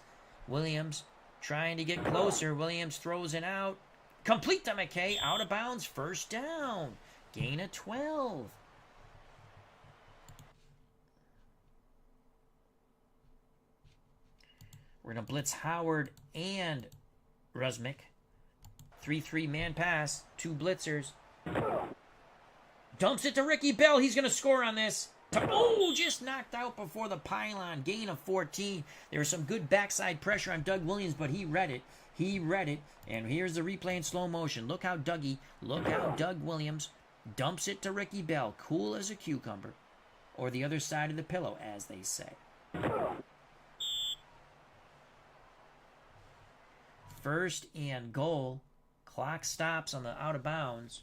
Williams trying to get closer. Williams throws it out. Complete to McKay, out of bounds, 1st down. Gain of 12. We're going to blitz Howard and Rusmick. 3-3 man pass. 2 blitzers. Dumps it to Ricky Bell. He's going to score on this. Oh, just knocked out before the pylon. Gain of 14. There was some good backside pressure on Doug Williams, but he read it. He read it. And here's the replay in slow motion. Look how Doug Williams dumps it to Ricky Bell. Cool as a cucumber. Or the other side of the pillow, as they say. First and goal. Clock stops on the out of bounds.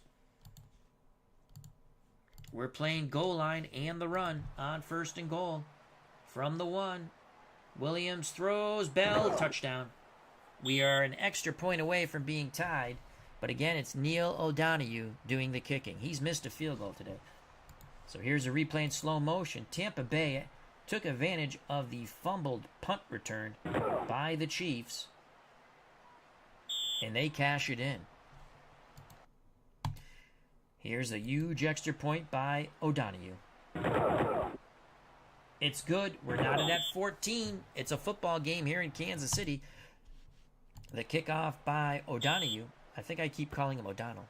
We're playing goal line and the run on first and goal. From the 1. Williams throws. Bell. Touchdown. We are an extra point away from being tied. But again, it's Neil O'Donoghue doing the kicking. He's missed a field goal today. So here's a replay in slow motion. Tampa Bay took advantage of the fumbled punt return by the Chiefs. And they cash it in. Here's a huge extra point by O'Donoghue. It's good. We're knotted at 14. It's a football game here in Kansas City. The kickoff by O'Donoghue. I think I keep calling him O'Donnell.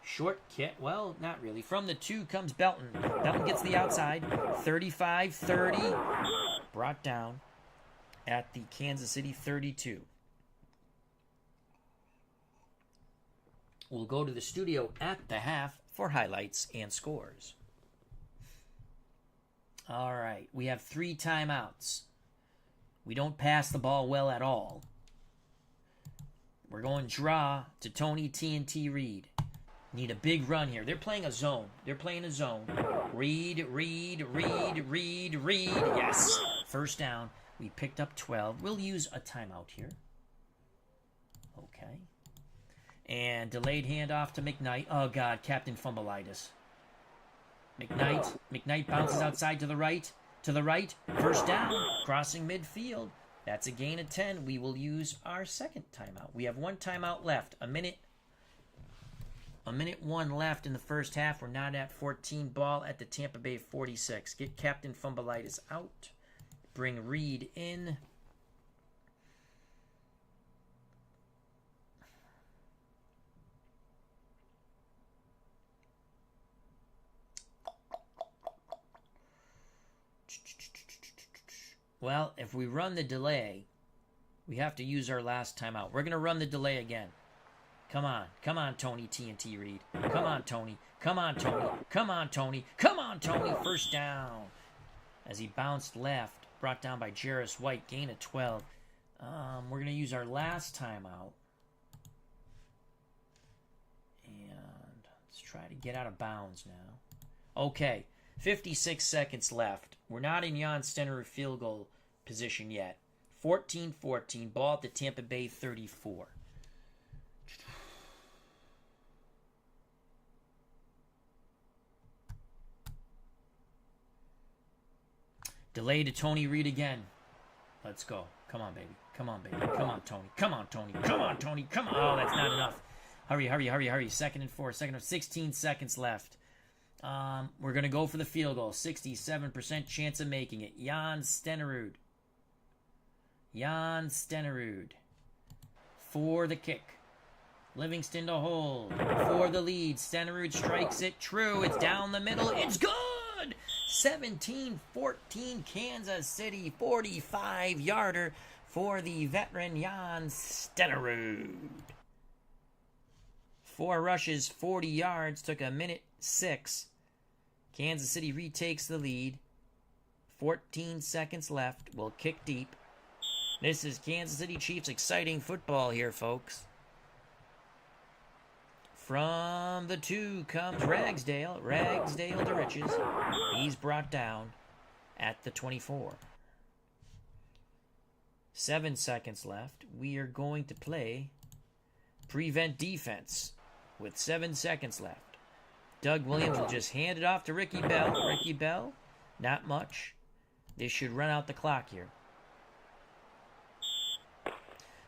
Short kick. Well, not really. From the 2 comes Belton. Belton gets the outside. 35-30. Brought down at the Kansas City 32. We'll go to the studio at the half for highlights and scores. All right. We have 3 timeouts. We don't pass the ball well at all. We're going draw to Tony TNT Reed. Need a big run here. They're playing a zone. Reed. Yes. First down. We picked up 12. We'll use a timeout here. Okay. And delayed handoff to McKnight. Oh, God. Captain Fumbleitis. McKnight bounces outside to the right. First down. Crossing midfield. That's a gain of 10. We will use our second timeout. We have 1 timeout left. A minute 1 left in the first half. We're not at 14. Ball at the Tampa Bay 46. Get Captain Fumbleitis out. Bring Reed in. Well, if we run the delay, we have to use our last timeout. We're going to run the delay again. Come on, Tony TNT Reed. Come on, Tony. First down. As he bounced left, brought down by Jarris White, gain of 12. We're going to use our last timeout. And let's try to get out of bounds now. Okay, 56 seconds left. We're not in Jan Stener field goal position yet. 14-14, ball at the Tampa Bay 34. Delay to Tony Reed again. Let's go. Come on, baby. Come on, Tony. Oh, that's not enough. Hurry. Second and 4. 16 seconds left. We're going to go for the field goal. 67% chance of making it. Jan Stenerud for the kick. Livingston to hold. For the lead. Stenerud strikes it true. It's down the middle. It's good! 17-14 Kansas City. 45-yarder for the veteran Jan Stenerud. 4 rushes, 40 yards. Took a minute 6. Kansas City retakes the lead. 14 seconds left. We'll kick deep. This is Kansas City Chiefs exciting football here, folks. From the 2 comes Ragsdale to riches. He's brought down at the 24. 7 seconds left. We are going to play prevent defense with 7 seconds left. Doug Williams will just hand it off to Ricky Bell. Not much. They should run out the clock here.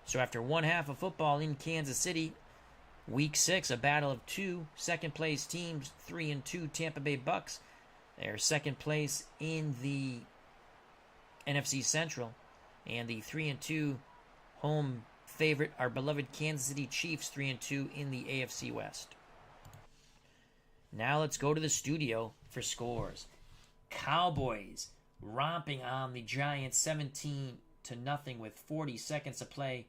So after one half of football in Kansas City, Week 6, a battle of 2 second-place teams, 3-2 Tampa Bay Bucks. They're second place in the NFC Central. And the 3-2 home favorite, our beloved Kansas City Chiefs, 3-2 in the AFC West. Now let's go to the studio for scores. Cowboys romping on the Giants 17-0 with 40 seconds to play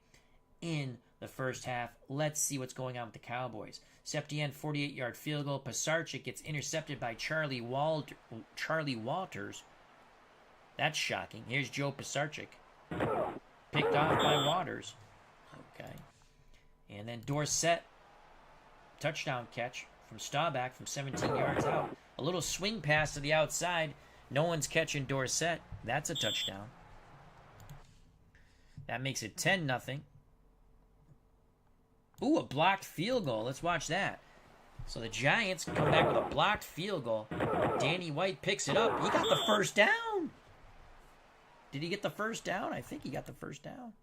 in the first half. Let's see what's going on with the Cowboys. Septien, 48-yard field goal. Pisarcik gets intercepted by Charlie Walters. That's shocking. Here's Joe Pisarcik. Picked off by Waters. Okay. And then Dorsett, touchdown catch from Staubach from 17 yards out. A little swing pass to the outside. No one's catching Dorsett. That's a touchdown. That makes it 10-0. Ooh, a blocked field goal. Let's watch that. So the Giants come back with a blocked field goal. Danny White picks it up. He got the first down. Did he get the first down? I think he got the first down.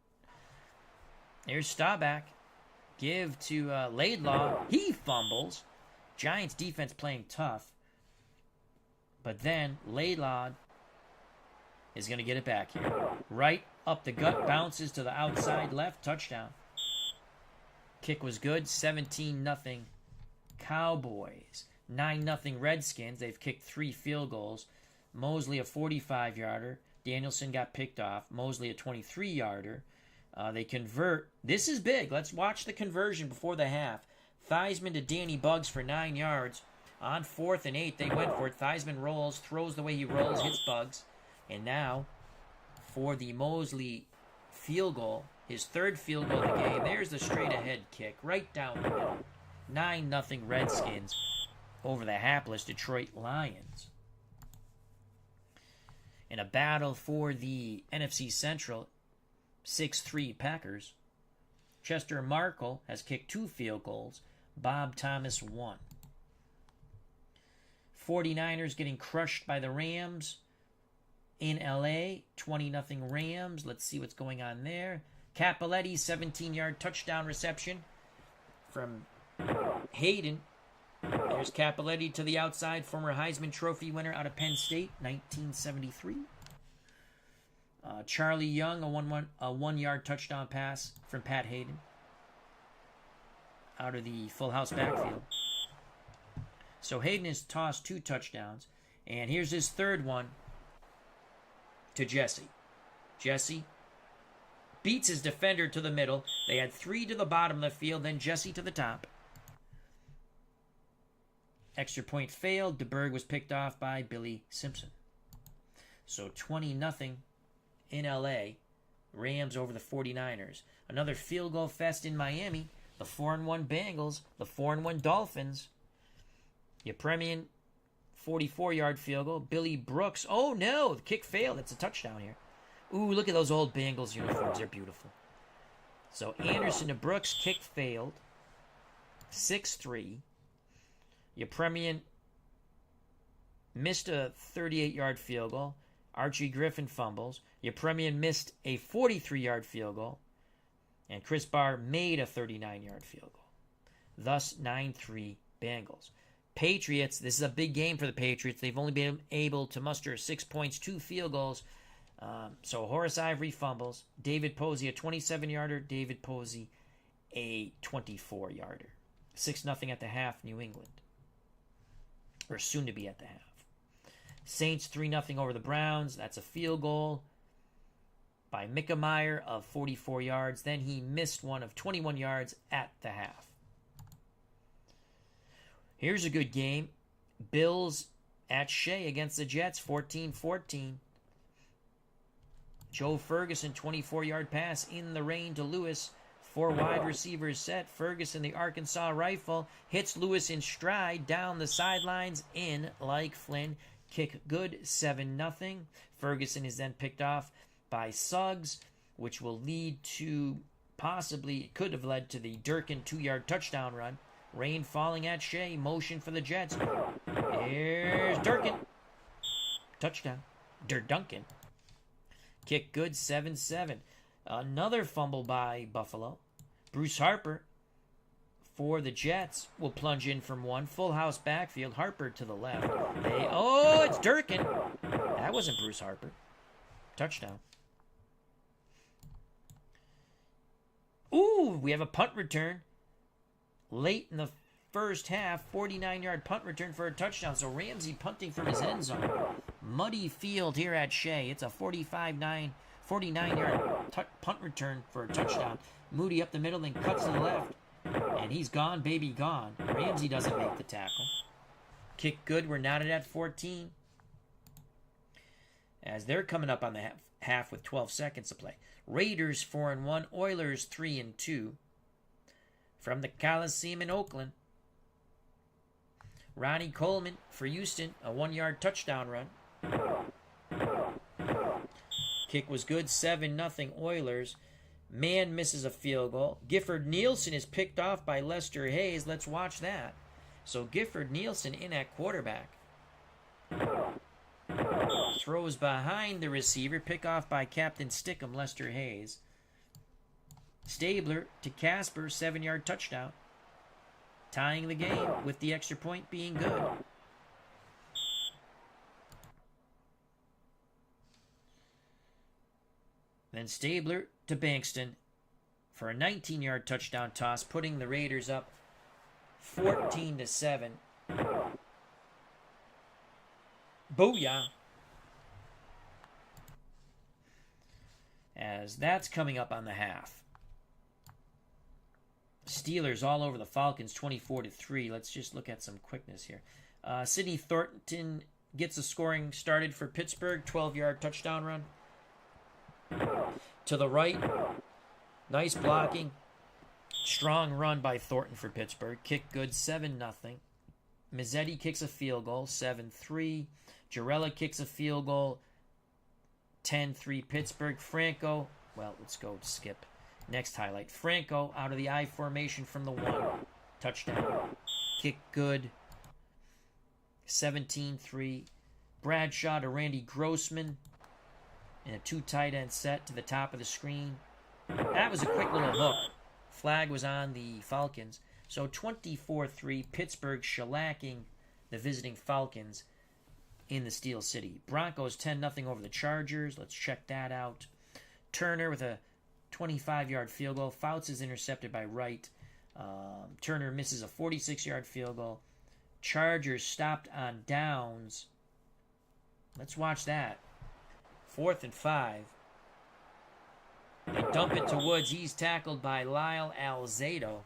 Here's Staubach. Give to Laidlaw. He fumbles. Giants defense playing tough. But then Laidlaw is going to get it back here. Right up the gut. Bounces to the outside left. Touchdown. Kick was good. 17-0 Cowboys. 9-0 Redskins. They've kicked 3 field goals. Mosley a 45-yarder. Danielson got picked off. Mosley a 23-yarder. They convert. This is big. Let's watch the conversion before the half. Theismann to Danny Buggs for 9 yards. On 4th and 8, they went for it. Theismann rolls, throws the way he rolls, hits Buggs. And now, for the Mosley field goal, his 3rd field goal of the game, there's the straight-ahead kick, right down the middle. 9-0 Redskins over the hapless Detroit Lions. In a battle for the NFC Central, 6-3 Packers. Chester Markle has kicked 2 field goals. Bob Thomas 1. 49ers getting crushed by the Rams in LA. 20-0 Rams. Let's see what's going on there. Cappelletti, 17-yard touchdown reception from Hayden. There's Cappelletti to the outside, former Heisman Trophy winner out of Penn State, 1973. Charlie Young, a 1-yard touchdown pass from Pat Hayden out of the full house backfield. So Hayden has tossed 2 touchdowns, and here's his 3rd one to Jesse. Jesse beats his defender to the middle. They had 3 to the bottom of the field, then Jesse to the top. Extra point failed. DeBerg was picked off by Billy Simpson. So 20-0 in LA. Rams over the 49ers. Another field goal fest in Miami. The 4-1 Bengals. The 4-1 Dolphins. Yepremian, 44-yard field goal. Billy Brooks. Oh no, the kick failed. It's a touchdown here. Ooh, look at those old Bengals uniforms. They're beautiful. So Anderson to Brooks. Kick failed. 6-3. Yepremian missed a 38-yard field goal. Archie Griffin fumbles. Yepremian missed a 43-yard field goal. And Chris Barr made a 39-yard field goal. Thus, 9-3 Bengals. Patriots, this is a big game for the Patriots. They've only been able to muster 6 points, 2 field goals. So Horace Ivory fumbles. David Posey, a 27-yarder. David Posey, a 24-yarder. 6-0 at the half, New England. Or soon to be at the half. Saints 3-0 over the Browns. That's a field goal by Micah Meyer of 44 yards. Then he missed one of 21 yards at the half. Here's a good game. Bills at Shea against the Jets, 14-14. Joe Ferguson, 24-yard pass in the rain to Lewis. 4 wide receivers set. Ferguson, the Arkansas rifle, hits Lewis in stride down the sidelines in like Flynn. Kick good, 7-0. Ferguson is then picked off by Suggs, which will lead to possibly, could have led to the Durkin 2-yard touchdown run. Rain falling at Shea. Motion for the Jets. Here's Durkin. Touchdown. Duncan. Kick good, 7-7. Another fumble by Buffalo. Bruce Harper for the Jets will plunge in from one. Full house backfield. Harper to the left. It's Durkin. That wasn't Bruce Harper. touchdown. Ooh, we have a punt return. Late in the first half, 49-yard punt return for a touchdown. So Ramsey punting from his end zone. Muddy field here at Shea. It's a 49-yard punt return for a touchdown. Moody up the middle, then cuts to the left. And he's gone, baby, gone. Ramsey doesn't make the tackle. Kick good. We're knotted at 14. As they're coming up on the half with 12 seconds to play. Raiders 4-1. Oilers 3-2. From the Coliseum in Oakland. Ronnie Coleman for Houston. A 1-yard touchdown run. Kick was good. 7-0 Oilers. Man misses a field goal. Gifford Nielsen is picked off by Lester Hayes. Let's watch that. So Gifford Nielsen in at quarterback. Throws behind the receiver. Pick off by Captain Stickum, Lester Hayes. Stabler to Casper. 7-yard touchdown. Tying the game with the extra point being good. Then Stabler to Bankston for a 19-yard touchdown toss, putting the Raiders up 14-7. Booyah. As that's coming up on the half. Steelers all over the Falcons, 24-3. Let's just look at some quickness here. Sidney Thornton gets the scoring started for Pittsburgh, 12-yard touchdown run. To the right, nice blocking. Strong run by Thornton for Pittsburgh. Kick good, 7-0. Mazzetti kicks a field goal, 7-3. Jarella kicks a field goal, 10-3 Pittsburgh. Franco, well, let's go skip. Next highlight. Franco out of the I formation from the 1. Touchdown. Kick good, 17-3. Bradshaw to Randy Grossman. And a 2 tight end set to the top of the screen. That was a quick little hook. Flag was on the Falcons. So 24-3, Pittsburgh shellacking the visiting Falcons in the Steel City. Broncos 10-0 over the Chargers. Let's check that out. Turner with a 25-yard field goal. Fouts is intercepted by Wright. Turner misses a 46-yard field goal. Chargers stopped on downs. Let's watch that. 4th and 5. They dump it to Woods. He's tackled by Lyle Alzado.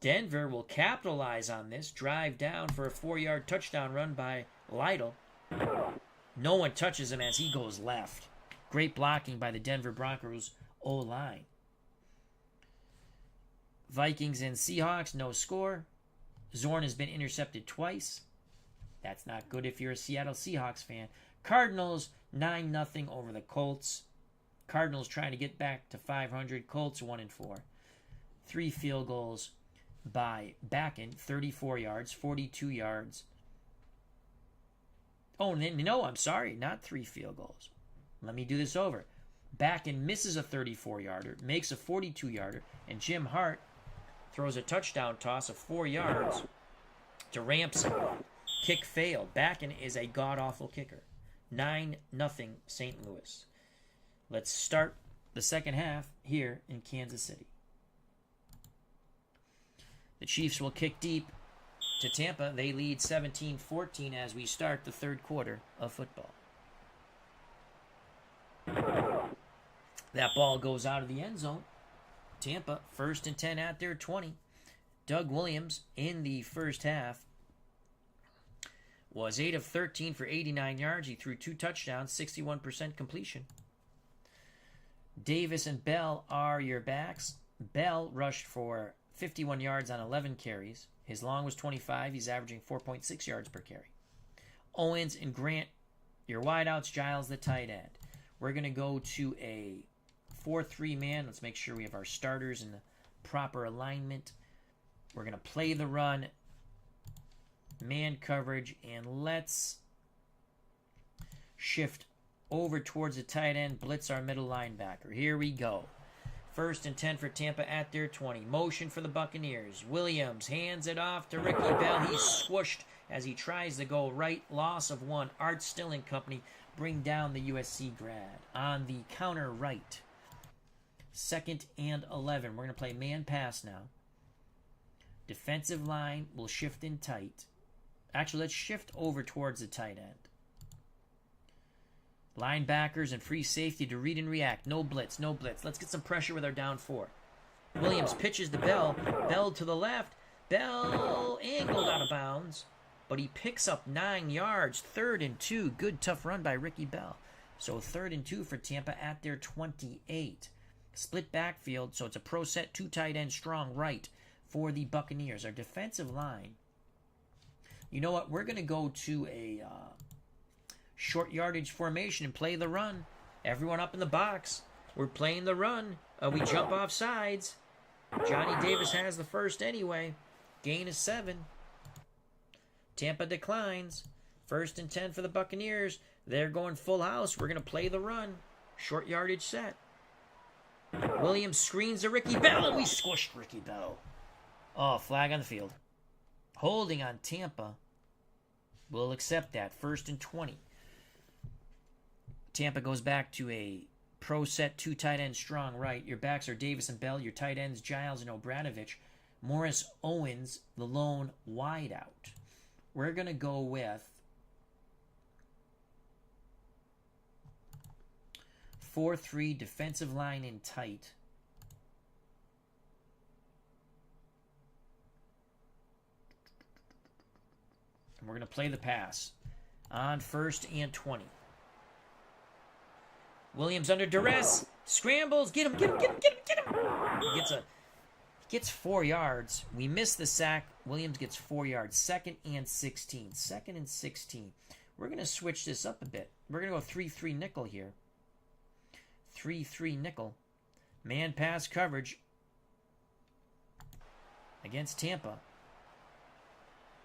Denver will capitalize on this. Drive down for a 4-yard touchdown run by Lytle. No one touches him as he goes left. Great blocking by the Denver Broncos O-line. Vikings and Seahawks, no score. Zorn has been intercepted twice. That's not good if you're a Seattle Seahawks fan. Cardinals 9-0 over the Colts. Cardinals trying to get back to 500. Colts 1-4. 3 field goals by Bakken, 34 yards, 42 yards. Oh, no, I'm sorry, not 3 field goals. Let me do this over. Bakken misses a 34-yarder, makes a 42-yarder, and Jim Hart throws a touchdown toss of 4 yards to Ramsey. Kick failed. Bakken is a god-awful kicker. 9-0 St. Louis. Let's start the second half here in Kansas City. The Chiefs will kick deep to Tampa. They lead 17-14 as we start the third quarter of football. That ball goes out of the end zone. Tampa, 1st and 10 at their 20. Doug Williams in the first half was 8 of 13 for 89 yards. He threw 2 touchdowns, 61% completion. Davis and Bell are your backs. Bell rushed for 51 yards on 11 carries. His long was 25. He's averaging 4.6 yards per carry. Owens and Grant, your wideouts. Giles, the tight end. We're going to go to a 4-3 man. Let's make sure we have our starters in the proper alignment. We're going to play the run, man coverage, and let's shift over towards the tight end, blitz our middle linebacker. Here we go. 1st and 10 for Tampa at their 20. Motion for the Buccaneers. Williams hands it off to Ricky Bell. He's swooshed as he tries to go right. Loss of 1. Art Still and company bring down the USC grad. On the counter right. 2nd and 11. We're going to play man pass now. Defensive line will shift in tight. Actually, let's shift over towards the tight end. Linebackers and free safety to read and react. No blitz, no blitz. Let's get some pressure with our down 4. Williams pitches the Bell. Bell to the left. Bell angled out of bounds. But he picks up 9 yards. 3rd and 2. Good tough run by Ricky Bell. So 3rd and 2 for Tampa at their 28. Split backfield, so it's a pro set, 2 tight end strong right for the Buccaneers. Our defensive line. You know what? We're going to go to a short yardage formation and play the run. Everyone up in the box. We're playing the run. We jump off sides. Johnny Davis has the first anyway. Gain is 7. Tampa declines. 1st and 10 for the Buccaneers. They're going full house. We're going to play the run. Short yardage set. Williams screens to Ricky Bell, and we squished Ricky Bell. Oh, flag on the field. Holding on Tampa. We'll accept that. 1st and 20. Tampa goes back to a pro set, 2 tight ends strong right. Your backs are Davis and Bell. Your tight ends, Giles and Obradovic. Morris Owens, the lone wide out. We're going to go with 4-3 defensive line in tight. And we're going to play the pass on 1st and 20. Williams under duress. Scrambles. Get him. He gets 4 yards. We miss the sack. Williams gets 4 yards. 2nd and 16. 2nd and 16. We're going to switch this up a bit. We're going to go 3-3 nickel here. 3-3 nickel. Man pass coverage against Tampa.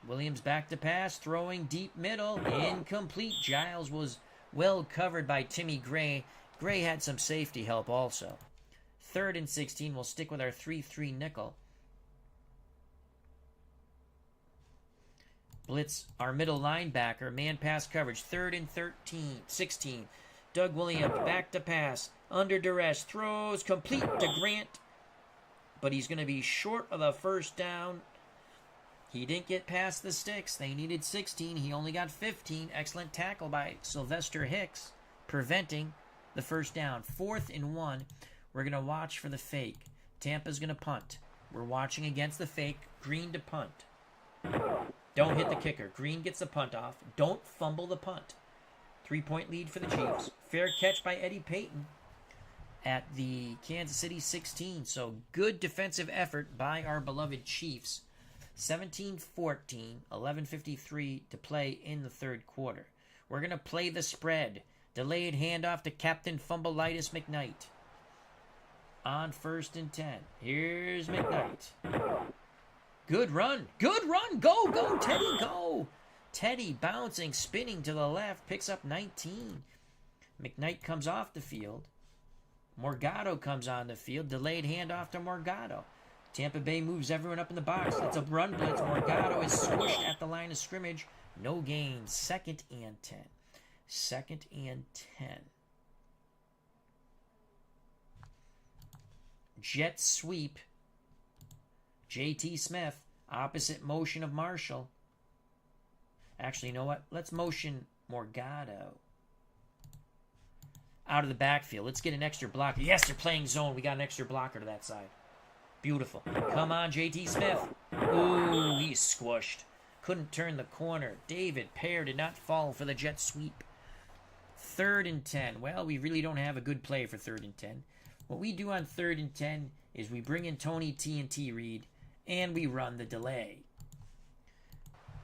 Williams back to pass. Throwing deep middle. Incomplete. Giles was well covered by Timmy Gray. Gray had some safety help also. 3rd and 16. We'll stick with our 3-3 nickel. Blitz our middle linebacker. Man pass coverage. 3rd and 16. Doug Williams back to pass. Under duress. Throws complete to Grant. But he's going to be short of the first down. He didn't get past the sticks. They needed 16. He only got 15. Excellent tackle by Sylvester Hicks, preventing the first down. 4th and 1. We're going to watch for the fake. Tampa's going to punt. We're watching against the fake. Green to punt. Don't hit the kicker. Green gets the punt off. Don't fumble the punt. 3-point lead for the Chiefs. Fair catch by Eddie Payton at the Kansas City 16. So good defensive effort by our beloved Chiefs. 17-14, 11:53 to play in the 3rd quarter. We're going to play the spread. Delayed handoff to Captain Fumbleitis McKnight. On 1st and 10. Here's McKnight. Good run. Good run. Go, go, Teddy, go. Teddy bouncing, spinning to the left, picks up 19. McKnight comes off the field. Morgado comes on the field. Delayed handoff to Morgado. Tampa Bay moves everyone up in the box. It's a run blitz. Morgado is squished at the line of scrimmage. No gain. 2nd and 10. 2nd and 10. Jet sweep. J.T. Smith. Opposite motion of Marshall. Actually, you know what? Let's motion Morgado out of the backfield. Let's get an extra blocker. Yes, they're playing zone. We got an extra blocker to that side. Beautiful. Come on, J.T. Smith. Ooh, he's squished. Couldn't turn the corner. David Pear did not fall for the jet sweep. 3rd and 10. Well, we really don't have a good play for 3rd and 10. What we do on 3rd and 10 is we bring in Tony TNT Reed, and we run the delay.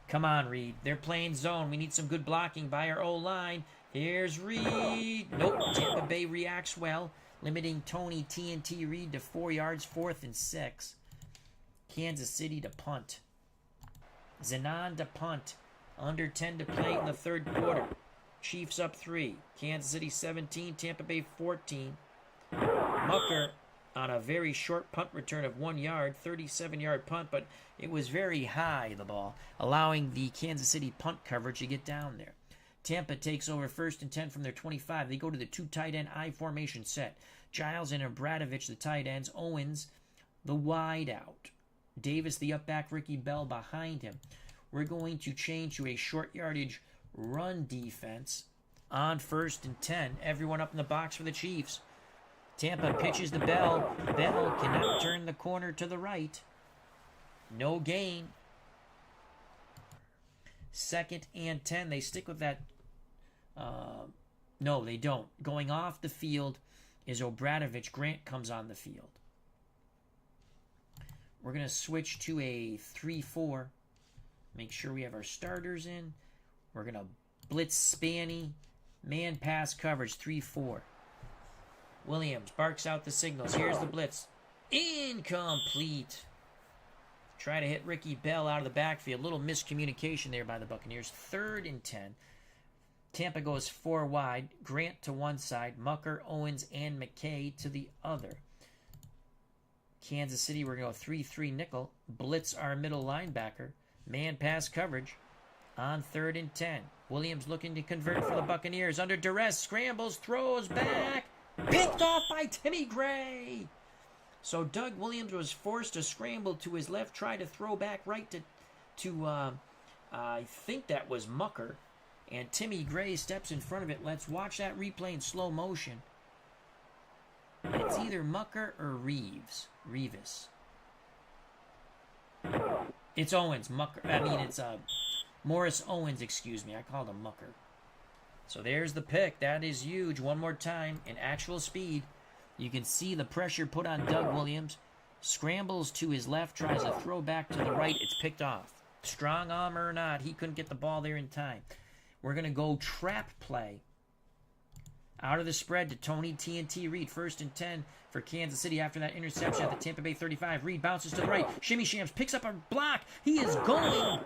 Come on, Reed. They're playing zone. We need some good blocking by our O-line. Here's Reed. Nope. Tampa Bay reacts well, limiting Tony TNT Reed to 4 yards, 4th and 6. Kansas City to punt. Zenon to punt. Under 10 to play in the 3rd quarter. Chiefs up 3. Kansas City 17. Tampa Bay 14. Mucker on a very short punt return of 1 yard, 37-yard punt, but it was very high, the ball, allowing the Kansas City punt coverage to get down there. Tampa takes over 1st and 10 from their 25. They go to the 2 tight end I formation set. Giles and Obradovich, the tight ends. Owens, the wide out. Davis, the up back. Ricky Bell behind him. We're going to change to a short yardage run defense on 1st and 10. Everyone up in the box for the Chiefs. Tampa pitches to Bell. Bell cannot turn the corner to the right. No gain. 2nd and 10. They stick with that. No, they don't. Going off the field is Obradovich. Grant comes on the field. We're going to switch to a 3-4. Make sure we have our starters in. We're going to blitz Spanny. Man pass coverage 3-4. Williams barks out the signals. Here's the blitz. Incomplete. Try to hit Ricky Bell out of the backfield. Little miscommunication there by the Buccaneers. 3rd and 10. Tampa goes 4 wide. Grant to one side. Mucker, Owens, and McKay to the other. Kansas City, we're going to go 3-3 nickel. Blitz our middle linebacker. Man pass coverage on 3rd and 10. Williams looking to convert for the Buccaneers. Under duress, scrambles, throws back. Picked off by Timmy Gray. So Doug Williams was forced to scramble to his left, try to throw back right to I think that was Mucker. And Timmy Gray steps in front of it. Let's watch that replay in slow motion. It's either Mucker or Reeves. It's Owens. It's Morris Owens, excuse me. I called him Mucker. So there's the pick. That is huge. One more time in actual speed. You can see the pressure put on Doug Williams. Scrambles to his left, tries to throw back to the right. It's picked off. Strong arm or not, he couldn't get the ball there in time. We're going to go trap play. Out of the spread to Tony TNT Reed. 1st and 10 for Kansas City after that interception at the Tampa Bay 35. Reed bounces to the right. Shimmy Shams picks up a block. He is going.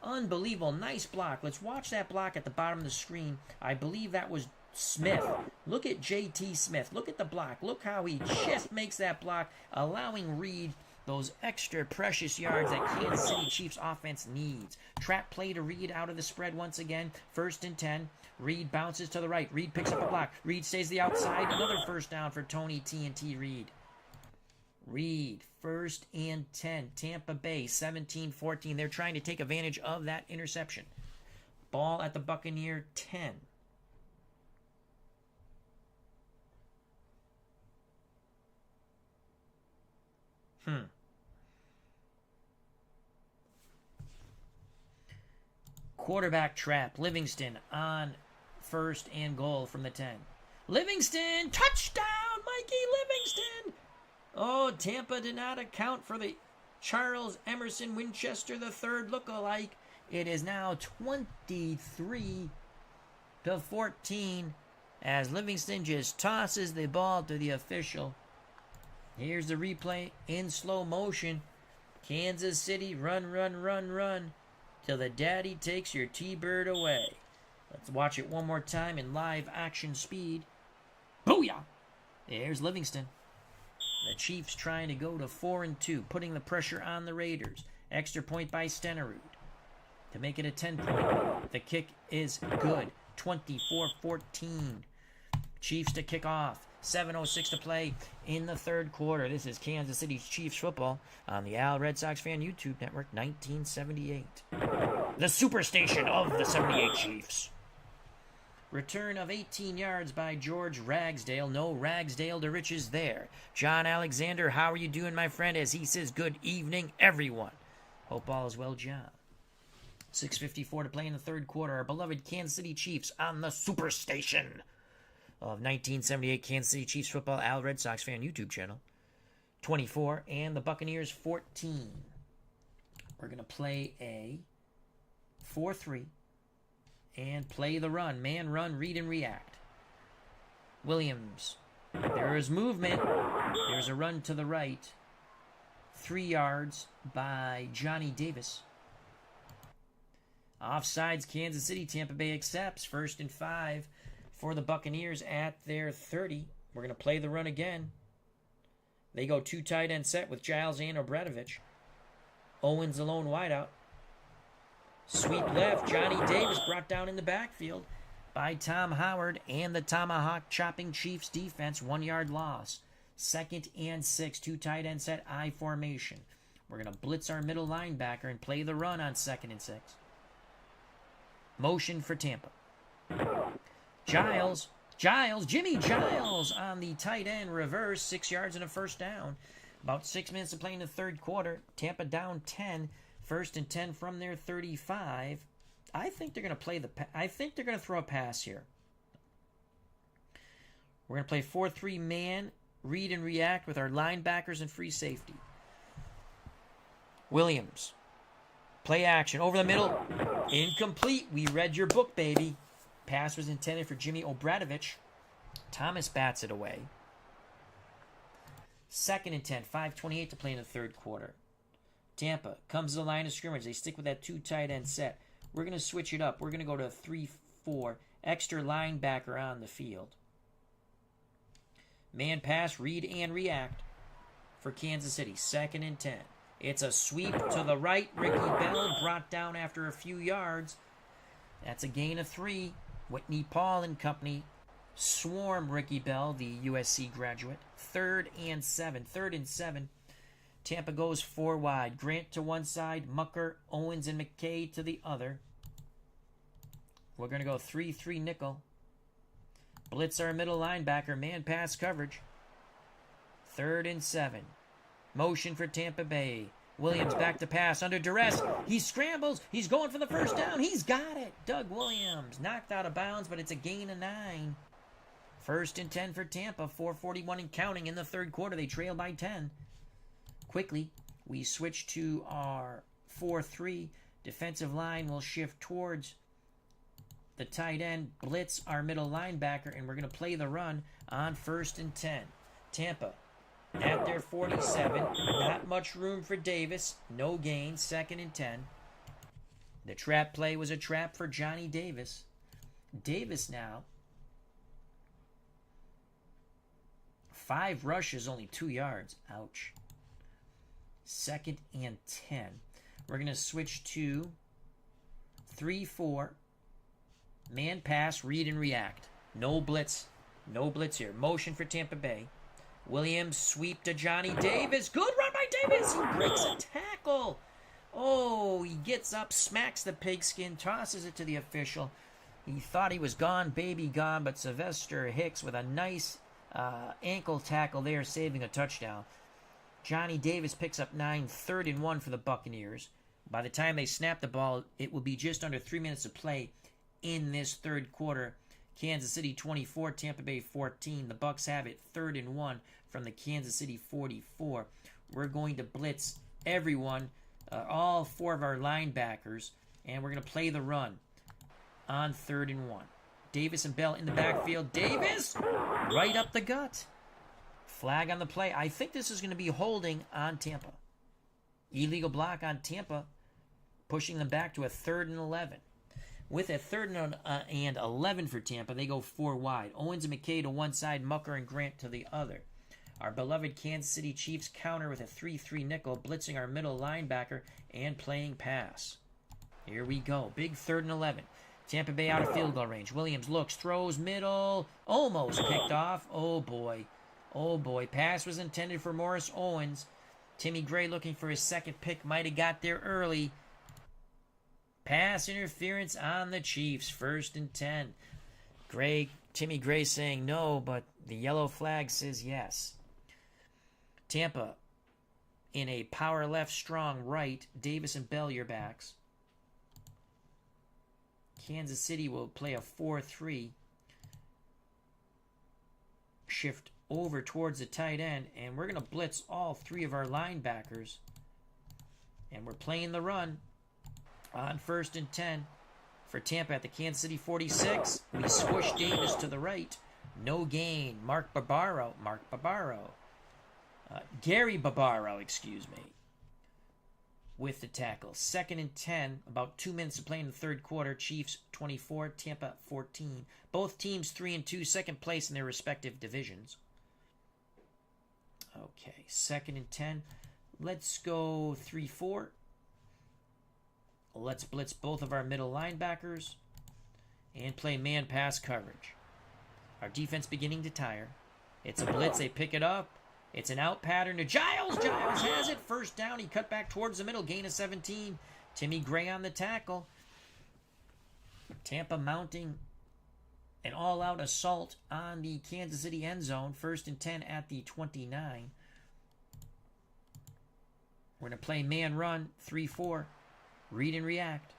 Unbelievable. Nice block. Let's watch that block at the bottom of the screen. I believe that was Smith. Look at J.T. Smith. Look at the block. Look how he just makes that block, allowing Reed those extra precious yards that Kansas City Chiefs offense needs. Trap play to Reed out of the spread once again. 1st and 10. Reed bounces to the right. Reed picks up a block. Reed stays the outside. Another 1st down for Tony TNT Reed. Reed, 1st and 10. Tampa Bay, 17-14. They're trying to take advantage of that interception. Ball at the Buccaneer 10. Quarterback trap. Livingston on 1st and goal from the 10. Livingston! Touchdown! Mikey Livingston! Oh, Tampa did not account for the Charles Emerson Winchester III look-alike. It is now 23-14 as Livingston just tosses the ball to the official. Here's the replay in slow motion. Kansas City run till the daddy takes your T-Bird away. Let's watch it one more time in live action speed. Booyah! There's Livingston. The Chiefs trying to go to 4-2, putting the pressure on the Raiders. Extra point by Stenerud to make it a 10-point. The kick is good. 24-14. Chiefs to kick off. 7:06 to play in the 3rd quarter. This is Kansas City Chiefs football on the Al Red Sox Fan YouTube Network, 1978. The superstation of the 78 Chiefs. Return of 18 yards by George Ragsdale. No Ragsdale to riches there. John Alexander, how are you doing, my friend? As he says, good evening, everyone. Hope all is well, John. 6:54 to play in the 3rd quarter. Our beloved Kansas City Chiefs on the superstation of 1978 Kansas City Chiefs football, Al Red Sox Fan YouTube channel. 24 and the Buccaneers 14. We're going to play a 4-3 and play the run. Man run, read and react. Williams. There is movement. There's a run to the right. 3 yards by Johnny Davis. Offsides, Kansas City. Tampa Bay accepts. 1st and 5 for the Buccaneers at their 30. We're going to play the run again. They go 2 tight end set with Giles and Obradovich. Owens the lone wideout. Sweep left. Johnny Davis brought down in the backfield by Tom Howard and the tomahawk chopping Chiefs defense. 1 yard loss. 2nd and 6. 2 tight end set I formation. We're going to blitz our middle linebacker and play the run on 2nd and 6. Motion for Tampa. Jimmy Giles on the tight end reverse. 6 yards and a first down. About 6 minutes to play in the third quarter. Tampa down 10. 1st and 10 from their 35. I think they're going to play I think they're going to throw a pass here. We're going to play 4-3 man, read and react with our linebackers and free safety. Williams. Play action over the middle. Incomplete. We read your book, baby. Pass was intended for Jimmy Obradovich. Thomas bats it away. 2nd and 10. 5:28 to play in the third quarter. Tampa comes to the line of scrimmage. They stick with that 2 tight end set. We're going to switch it up. We're going to go to a 3-4. Extra linebacker on the field. Man pass, read and react for Kansas City. 2nd and 10. It's a sweep to the right. Ricky Bell brought down after a few yards. That's a gain of 3. Whitney Paul and company swarm Ricky Bell, the USC graduate. 3rd and 7. 3rd and 7. Tampa goes 4 wide. Grant to one side. Mucker, Owens, and McKay to the other. We're going to go 3-3 nickel. Blitz our middle linebacker. Man pass coverage. 3rd and 7. Motion for Tampa Bay. Williams back to pass under duress. He scrambles. He's going for the first down. He's got it. Doug Williams knocked out of bounds, but it's a gain of 9. 1st and 10 for Tampa. 4:41 and counting in the third quarter. They trail by 10. Quickly, we switch to our 4-3. Defensive line will shift towards the tight end. Blitz our middle linebacker, and we're going to play the run on 1st and 10. Tampa at their 47. Not much room for Davis. No gain. 2nd and 10. The trap play was a trap for Johnny Davis. Davis now. 5 rushes, only 2 yards. Ouch. 2nd and 10. We're going to switch to 3-4. Man pass, read and react. No blitz. No blitz here. Motion for Tampa Bay. Williams sweep to Johnny Davis. Good run by Davis. He breaks a tackle. Oh, he gets up, smacks the pigskin, tosses it to the official. He thought he was gone, baby gone, but Sylvester Hicks with a nice ankle tackle there, saving a touchdown. Johnny Davis picks up 9, 3rd and 1 for the Buccaneers. By the time they snap the ball, it will be just under 3 minutes to play in this third quarter. Kansas City 24, Tampa Bay 14. The Bucs have it 3rd and 1 from the Kansas City 44. We're going to blitz everyone, all 4 of our linebackers, and we're going to play the run on 3rd and 1. Davis and Bell in the backfield. Davis right up the gut. Flag on the play. I think this is going to be holding on Tampa. Illegal block on Tampa, pushing them back to a 3rd and 11. With a 3rd and 11 for Tampa, they go 4 wide. Owens and McKay to one side, Mucker and Grant to the other. Our beloved Kansas City Chiefs counter with a 3-3 nickel, blitzing our middle linebacker and playing pass. Here we go. Big 3rd and 11. Tampa Bay out of field goal range. Williams looks, throws, middle, almost picked off. Oh, boy. Oh, boy. Pass was intended for Morris Owens. Timmy Gray looking for his 2nd pick. Might have got there early. Pass interference on the Chiefs. 1st and 10. Timmy Gray saying no, but the yellow flag says yes. Tampa in a power left, strong right. Davis and Bell, your backs. Kansas City will play a 4-3. Shift over towards the tight end, and we're going to blitz all 3 of our linebackers. And we're playing the run on 1st and 10 for Tampa at the Kansas City 46. We squish Davis to the right. No gain. Gary Barbaro, excuse me, with the tackle. 2nd and 10, about 2 minutes to play in the third quarter. Chiefs 24, Tampa 14. Both teams 3 and 2, second place in their respective divisions. Okay, 2nd and 10. Let's go 3-4. Let's blitz both of our middle linebackers and play man-pass coverage. Our defense beginning to tire. It's a blitz. They pick it up. It's an out pattern to Giles. Giles has it. First down. He cut back towards the middle. Gain of 17. Timmy Gray on the tackle. Tampa mounting an all-out assault on the Kansas City end zone. 1st and 10 at the 29. We're going to play man run. 3-4. Read and react.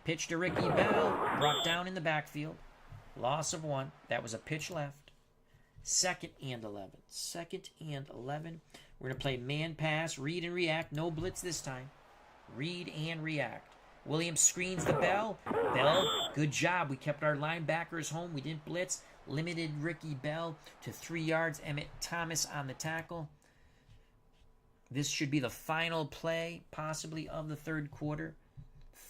Pitch to Ricky Bell. Brought down in the backfield. Loss of 1. That was a pitch left. 2nd and 11. 2nd and 11. We're going to play man pass, read and react. No blitz this time. Read and react. Williams screens the Bell. Bell, good job. We kept our linebackers home. We didn't blitz. Limited Ricky Bell to 3 yards. Emmett Thomas on the tackle. This should be the final play, possibly, of the 3rd quarter.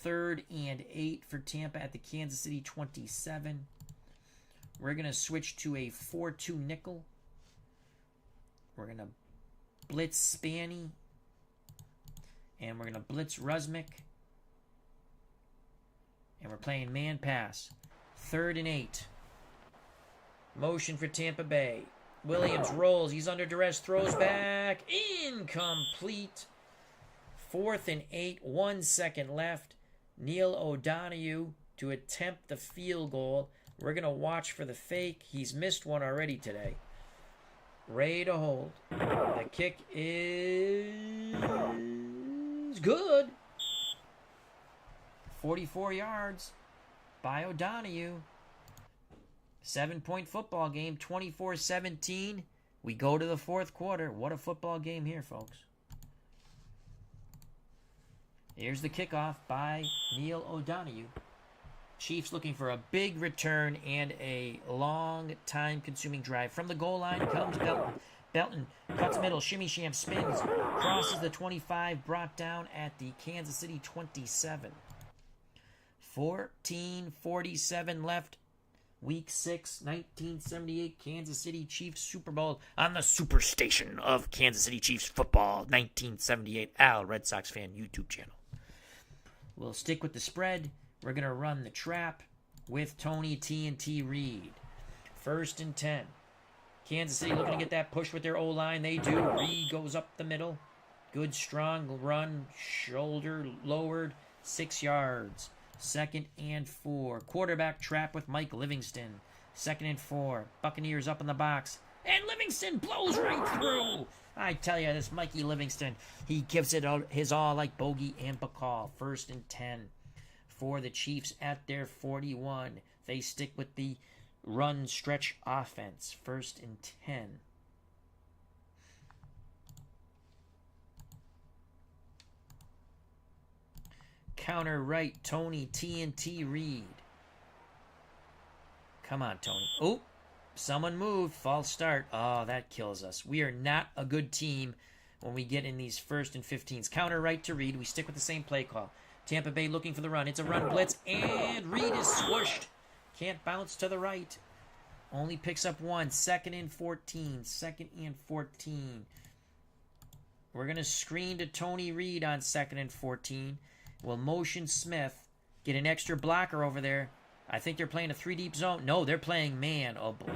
3rd and 8 for Tampa at the Kansas City 27. We're going to switch to a 4-2 nickel. We're going to blitz Spanny. And we're going to blitz Rusmick. And we're playing man pass. 3rd and 8. Motion for Tampa Bay. Williams rolls. He's under duress. Throws back. Incomplete. 4th and 8. 1 second left. Neil O'Donoghue to attempt the field goal. We're going to watch for the fake. He's missed one already today. Ready to hold. The kick is good. 44 yards by O'Donoghue. 7-point football game, 24-17. We go to the 4th quarter. What a football game here, folks. Here's the kickoff by Neil O'Donoghue. Chiefs looking for a big return and a long time-consuming drive. From the goal line comes Belton. Belton cuts middle, shimmy sham, spins, crosses the 25, brought down at the Kansas City 27. 14:47 left. Week 6, 1978, Kansas City Chiefs Super Bowl on the Superstation of Kansas City Chiefs football, 1978, Al Red Sox Fan YouTube channel. We'll stick with the spread. We're going to run the trap with Tony TNT Reed. 1st and 10. Kansas City looking to get that push with their O-line. They do. Reed goes up the middle. Good, strong run. Shoulder lowered. 6 yards. 2nd and 4. Quarterback trap with Mike Livingston. 2nd and 4. Buccaneers up in the box. And Livingston blows right through. I tell you, this Mikey Livingston, he gives it his all like Bogey and Bacall. 1st and 10 for the Chiefs at their 41. They stick with the run stretch offense. 1st and 10. Counter right, Tony TNT Reed. Come on, Tony. Oh, someone moved. False start. Oh, that kills us. We are not a good team when we get in these 1st and 15s. Counter right to Reed. We stick with the same play call. Tampa Bay looking for the run. It's a run blitz, and Reed is swooshed. Can't bounce to the right. Only picks up 1. 2nd and 14. 2nd and 14. We're going to screen to Tony Reed on 2nd and 14. We'll motion Smith. Get an extra blocker over there. I think they're playing a 3-deep zone. No, they're playing man. Oh, boy.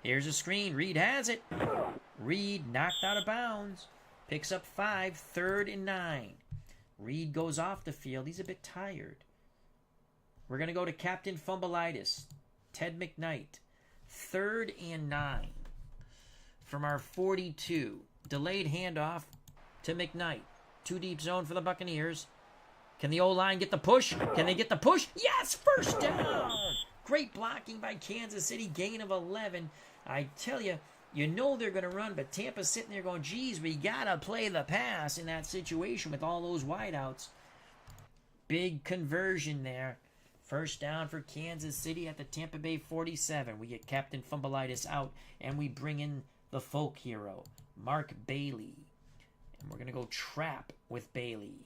Here's a screen. Reed has it. Reed knocked out of bounds. Picks up 5. 3rd and 9. Reed goes off the field. He's a bit tired. We're going to go to Captain Fumbleitis, Ted McKnight. 3rd and 9 from our 42. Delayed handoff to McKnight. 2-deep zone for the Buccaneers. Can the O-line get the push? Can they get the push? Yes! 1st down! Great blocking by Kansas City. Gain of 11. I tell you, you know they're going to run, but Tampa's sitting there going, geez, we got to play the pass in that situation with all those wideouts. Big conversion there. 1st down for Kansas City at the Tampa Bay 47. We get Captain Fumbleitis out, and we bring in the folk hero, Mark Bailey. And we're going to go trap with Bailey.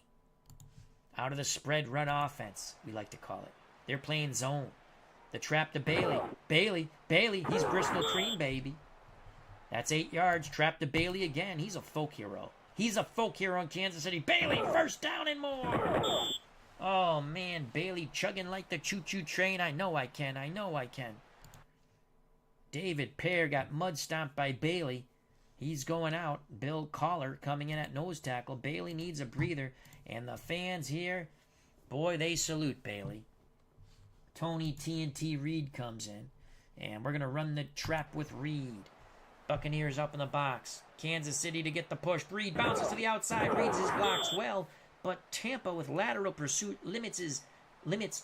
Out of the spread run offense, we like to call it. They're playing zone. The trap to Bailey. Bailey, he's Bristol Cream, baby. That's 8 yards. Trap to Bailey again. He's a folk hero. He's a folk hero in Kansas City. Bailey, first down and more. Oh, man. Bailey chugging like the choo-choo train. I know I can. I know I can. David Pear got mud stomped by Bailey. He's going out. Bill Collar coming in at nose tackle. Bailey needs a breather. And the fans here, boy, they salute Bailey. Tony TNT Reed comes in. And we're going to run the trap with Reed. Buccaneers up in the box. Kansas City to get the push. Reed bounces to the outside. Reads his blocks well. But Tampa with lateral pursuit limits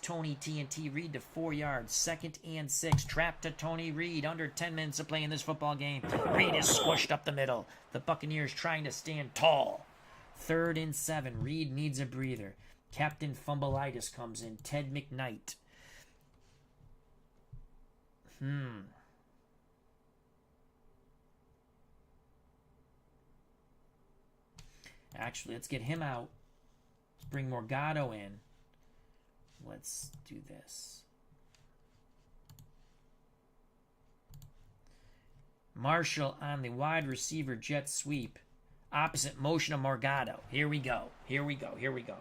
Tony TNT Reed to 4 yards. 2nd and 6. Trap to Tony Reed. Under 10 minutes to play in this football game. Reed is squished up the middle. The Buccaneers trying to stand tall. 3rd and 7. Reed needs a breather. Captain Fumbleitis comes in. Ted McKnight. Actually, let's get him out. Let's bring Morgado in. Let's do this. Marshall on the wide receiver jet sweep. Opposite motion of Morgado. Here we go. Here we go. Here we go.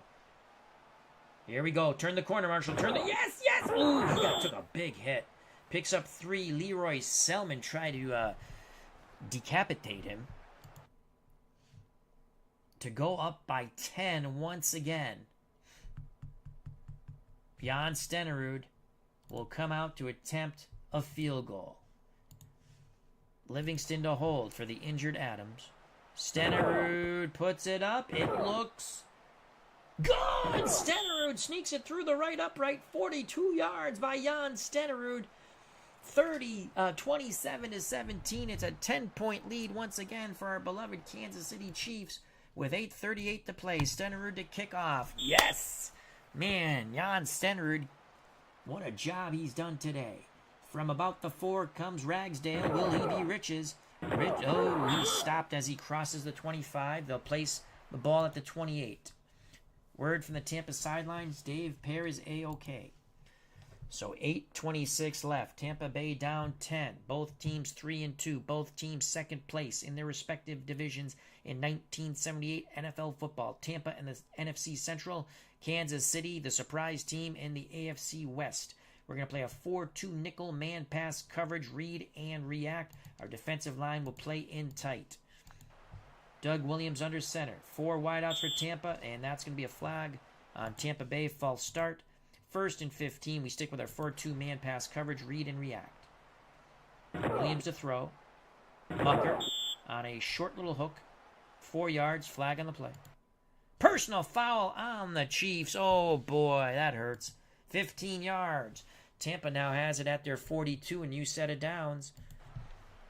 Here we go. Turn the corner, Marshall. Turn the... Yes, yes! Ooh, he took a big hit. Picks up 3. Leroy Selman tried to decapitate him. To go up by 10 once again. Jan Stenerud will come out to attempt a field goal. Livingston to hold for the injured Adams. Stenerud puts it up. It looks good. Stenerud sneaks it through the right upright. 42 yards by Jan Stenerud. 27-17. It's a 10-point lead once again for our beloved Kansas City Chiefs. With 8:38 to play, Stenerud to kick off. Yes! Man, Jan Stenerud, what a job he's done today. From about the 4 comes Ragsdale. Will he be Riches? He stopped as he crosses the 25. They'll place the ball at the 28. Word from the Tampa sidelines, Dave Pear is A-OK. So 8:26 left. Tampa Bay down 10. Both teams 3-2. Both teams second place in their respective divisions in 1978 NFL football. Tampa in the NFC Central. Kansas City, the surprise team in the AFC West. We're going to play a 4-2 nickel man pass coverage, read and react. Our defensive line will play in tight. Doug Williams under center. 4 wideouts for Tampa, and that's going to be a flag on Tampa Bay. False start. 1st and 15. We stick with our 4-2 man pass coverage, read and react. Williams to throw. Mucker on a short little hook. 4 yards. Flag on the play. Personal foul on the Chiefs. Oh boy, that hurts. 15 yards. Tampa now has it at their 42, a new set of downs.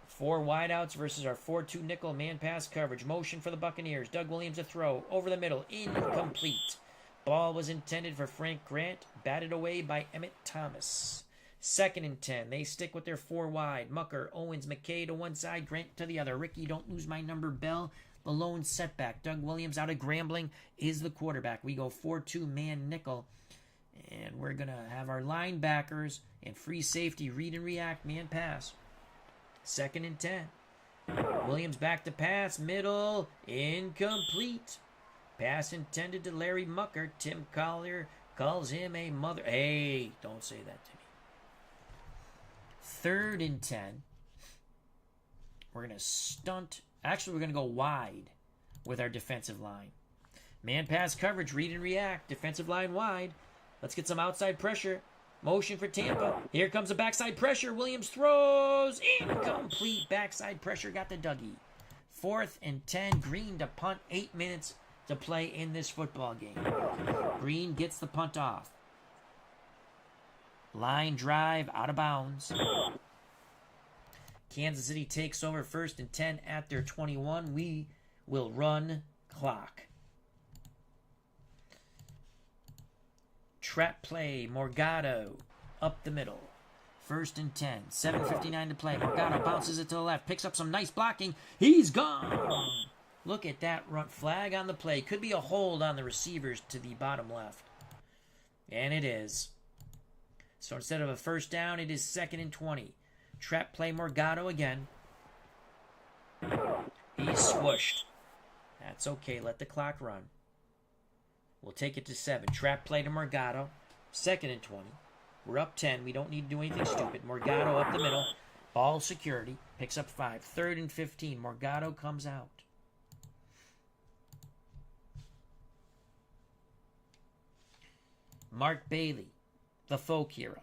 4 wideouts versus our 4-2 nickel man pass coverage. Motion for the Buccaneers. Doug Williams to throw. Over the middle. Incomplete. Ball was intended for Frank Grant. Batted away by Emmett Thomas. 2nd and 10. They stick with their 4 wide. Mucker, Owens, McKay to one side. Grant to the other. Ricky, don't lose my number. Bell, the lone setback. Doug Williams out of Grambling is the quarterback. We go 4-2 man nickel. And we're going to have our linebackers and free safety read and react man pass. 2nd and 10. Williams back to pass. Middle. Incomplete. Pass intended to Larry Mucker. Tim Collier calls him a mother. Hey, don't say that to me. 3rd and 10. We're going to stunt. Actually, we're going to go wide with our defensive line. Man pass coverage, read and react. Defensive line wide. Let's get some outside pressure. Motion for Tampa. Here comes the backside pressure. Williams throws. Incomplete. Backside pressure got the Dougie. 4th and 10. Green to punt. 8 minutes to play in this football game. Green gets the punt off. Line drive out of bounds. Kansas City takes over 1st and 10 at their 21. We will run clock. Trap play. Morgado up the middle. 1st and 10. 7:59 to play. Morgado bounces it to the left. Picks up some nice blocking. He's gone. Look at that run. Flag on the play. Could be a hold on the receivers to the bottom left. And it is. So instead of a 1st down, it is 2nd and 20. Trap play Morgado again. pushed. That's okay. Let the clock run. We'll take it to 7. Trap play to Morgado. 2nd and 20. We're up 10. We don't need to do anything stupid. Morgado up the middle. Ball security. Picks up 5. 3rd and 15. Morgado comes out. Mark Bailey, the folk hero.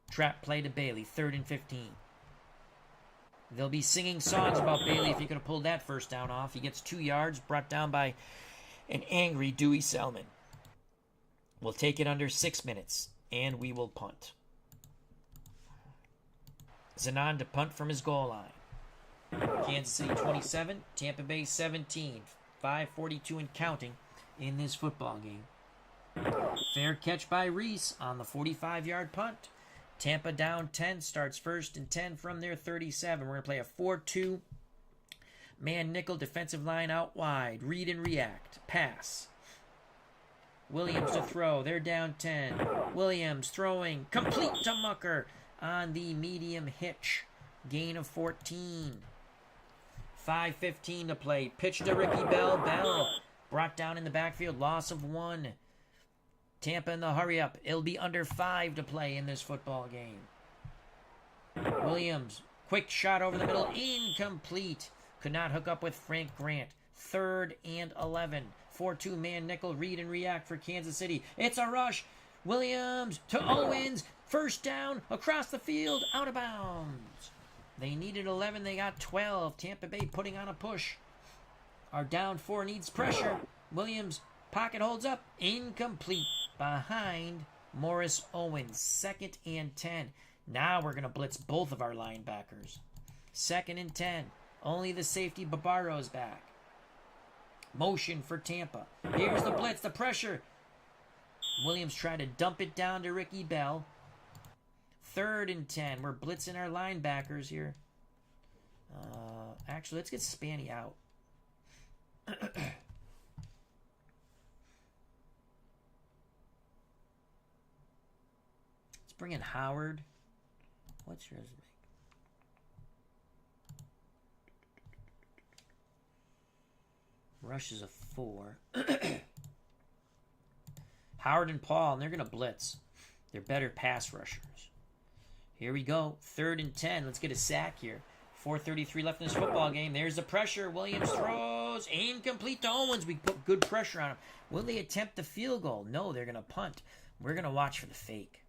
Trap play to Bailey. 3rd and 15. They'll be singing songs about Bailey if he could have pulled that first down off. He gets 2 yards, brought down by an angry Dewey Selman. We'll take it under 6 minutes, and we will punt. Zanon to punt from his goal line. Kansas City 27, Tampa Bay 17. 5:42 and counting in this football game. Fair catch by Reese on the 45-yard punt. Tampa down 10, starts 1st and 10 from their 37. We're going to play a 4-2 man nickel defensive line out wide. Read and react. Pass. Williams to throw. They're down 10. Williams throwing. Complete to Mucker on the medium hitch. Gain of 14. 5:15 to play. Pitch to Ricky Bell. Bell brought down in the backfield. Loss of 1. Tampa in the hurry up. It'll be under 5 to play in this football game. Williams. Quick shot over the middle. Incomplete. Could not hook up with Frank Grant. 3rd and 11. 4-2 man nickel. Read and react for Kansas City. It's a rush. Williams to Owens. First down. Across the field. Out of bounds. They needed 11. They got 12. Tampa Bay putting on a push. Our down 4 needs pressure. Williams. Pocket holds up. Incomplete. Behind Morris Owens. 2nd and 10. Now we're going to blitz both of our linebackers. 2nd and 10. Only the safety Barbaro's back. Motion for Tampa. Here's the blitz. The pressure. Williams tried to dump it down to Ricky Bell. 3rd and 10. We're blitzing our linebackers here. Actually, let's get Spanny out. Let's bring in Howard. What's yours? Rush is a 4. Howard and Paul, and they're going to blitz. They're better pass rushers. Here we go. 3rd and 10. Let's get a sack here. 4:33 left in this football game. There's the pressure. Williams throws. Incomplete to Owens. We put good pressure on him. Will they attempt the field goal? No, they're going to punt. We're going to watch for the fake.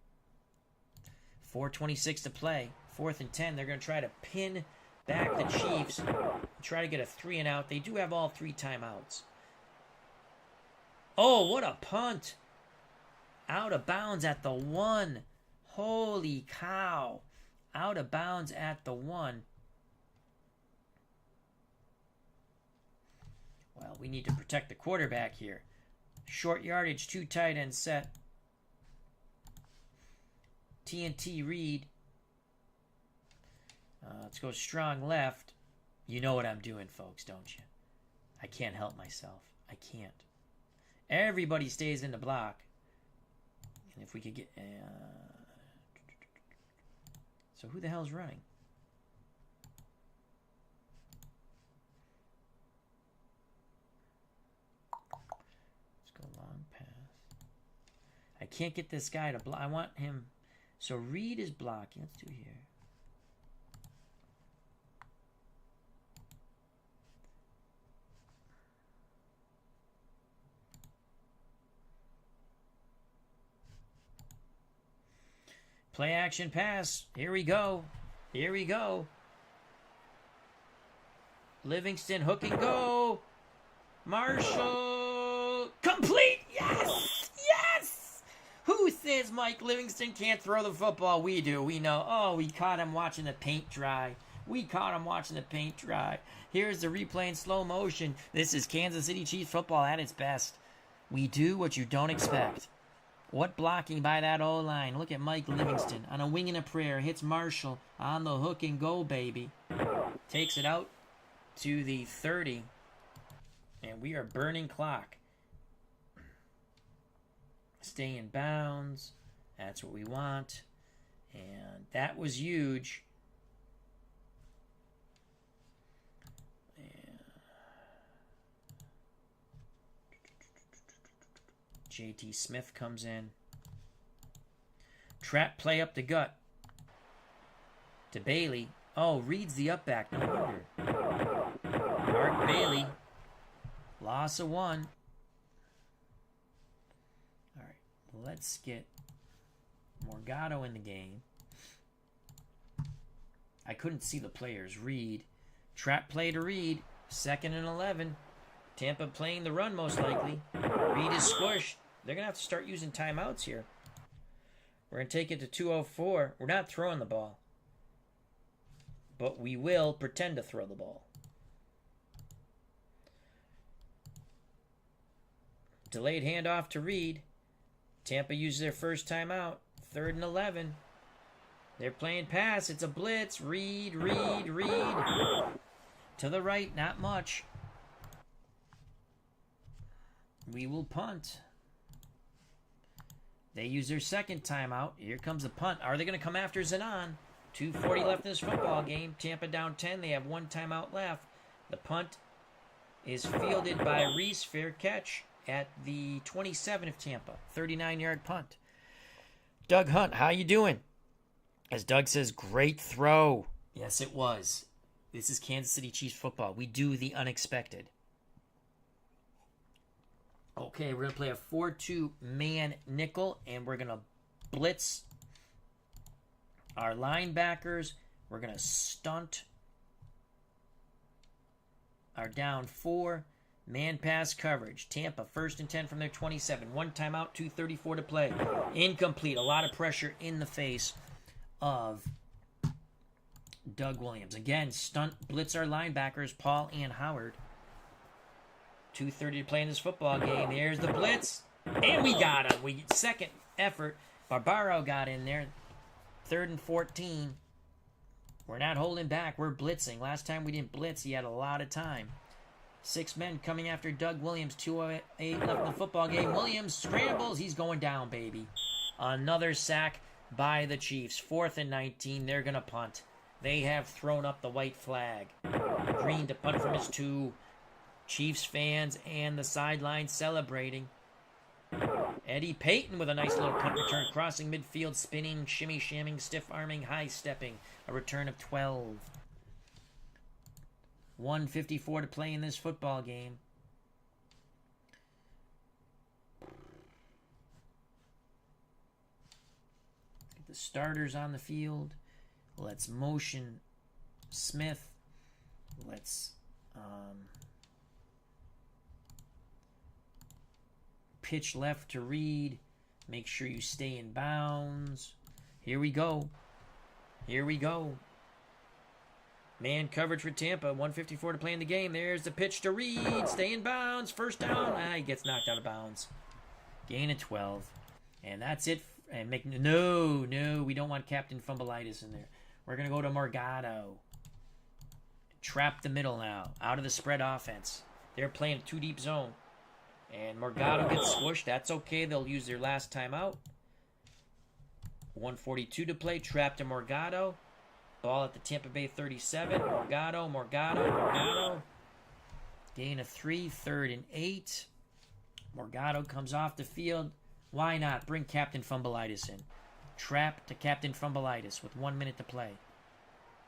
4:26 to play. 4th and 10. They're going to try to pin back the Chiefs. Try to get a 3 and out. They do have all 3 timeouts. Oh, what a punt. Out of bounds at the 1. Holy cow. Out of bounds at the 1. Well, we need to protect the quarterback here. Short yardage, 2 tight end set. TNT read. Let's go strong left. You know what I'm doing, folks, don't you? I can't help myself. I can't. Everybody stays in the block. And if we could get... so who the hell's running? Let's go long pass. I can't get this guy to block. I want him... So Reed is blocking. Let's do here. Play action pass. Here we go. Here we go. Livingston hook and go. Marshall. Complete. Yes. Yes. Who says Mike Livingston can't throw the football? We do. We know. Oh, we caught him watching the paint dry. We caught him watching the paint dry. Here's the replay in slow motion. This is Kansas City Chiefs football at its best. We do what you don't expect. What blocking by that O-line. Look at Mike Livingston on a wing and a prayer. Hits Marshall on the hook and go, baby. Takes it out to the 30. And we are burning clock. Stay in bounds. That's what we want. And that was huge. And JT Smith comes in. Trap play up the gut. To Bailey. Oh, Reed's the up back. No wonder. Mark Bailey. Loss of 1. All right. Let's get Morgado in the game. I couldn't see the players. Reed. Trap play to Reed. 2nd and 11. Tampa playing the run most likely. Reed is squished. They're going to have to start using timeouts here. We're going to take it to 2:04. We're not throwing the ball. But we will pretend to throw the ball. Delayed handoff to Reed. Tampa uses their first timeout. 3rd and 11. They're playing pass. It's a blitz. Reed. To the right, not much. We will punt. They use their second timeout. Here comes the punt. Are they going to come after Zanon? 2:40 left in this football game. Tampa down 10. They have 1 timeout left. The punt is fielded by Reese. Fair catch at the 27 of Tampa. 39-yard punt. Doug Hunt, how you doing? As Doug says, great throw. Yes, it was. This is Kansas City Chiefs football. We do the unexpected. Okay, we're going to play a 4-2 man nickel, and we're going to blitz our linebackers. We're going to stunt our down 4. Man pass coverage. Tampa, 1st and 10 from their 27. 1 timeout, 2:34 to play. Incomplete. A lot of pressure in the face of Doug Williams. Again, stunt blitz our linebackers, Paul and Howard. 2:30 to play in this football game. Here's the blitz. And we got him. Second effort. Barbaro got in there. 3rd and 14. We're not holding back. We're blitzing. Last time we didn't blitz, he had a lot of time. 6 men coming after Doug Williams. 2:08 left in the football game. Williams scrambles. He's going down, baby. Another sack by the Chiefs. 4th and 19. They're going to punt. They have thrown up the white flag. Green to punt from his 2. Chiefs fans and the sideline celebrating. Eddie Payton with a nice little punt return, crossing midfield, spinning, shimmy, shamming, stiff arming, high stepping. A return of 12. 1:54 to play in this football game. Get the starters on the field. Let's motion Smith. Let's pitch left to Reed. Make sure you stay in bounds. Here we go. Man coverage for Tampa. 1:54 to play in the game. There's the pitch to Reed. Stay in bounds. 1st down. He gets knocked out of bounds. Gain of 12. And that's it. And no, we don't want Captain Fumbleitis in there. We're going to go to Morgado. Trap the middle now. Out of the spread offense. They're playing a 2-deep zone. And Morgado gets squished. That's okay. They'll use their last timeout. 1:42 to play. Trap to Morgado. Ball at the Tampa Bay 37. Morgado. Gain of 3. 3rd and 8. Morgado comes off the field. Why not? Bring Captain Fumbleitis in. Trap to Captain Fumbleitis with 1 minute to play.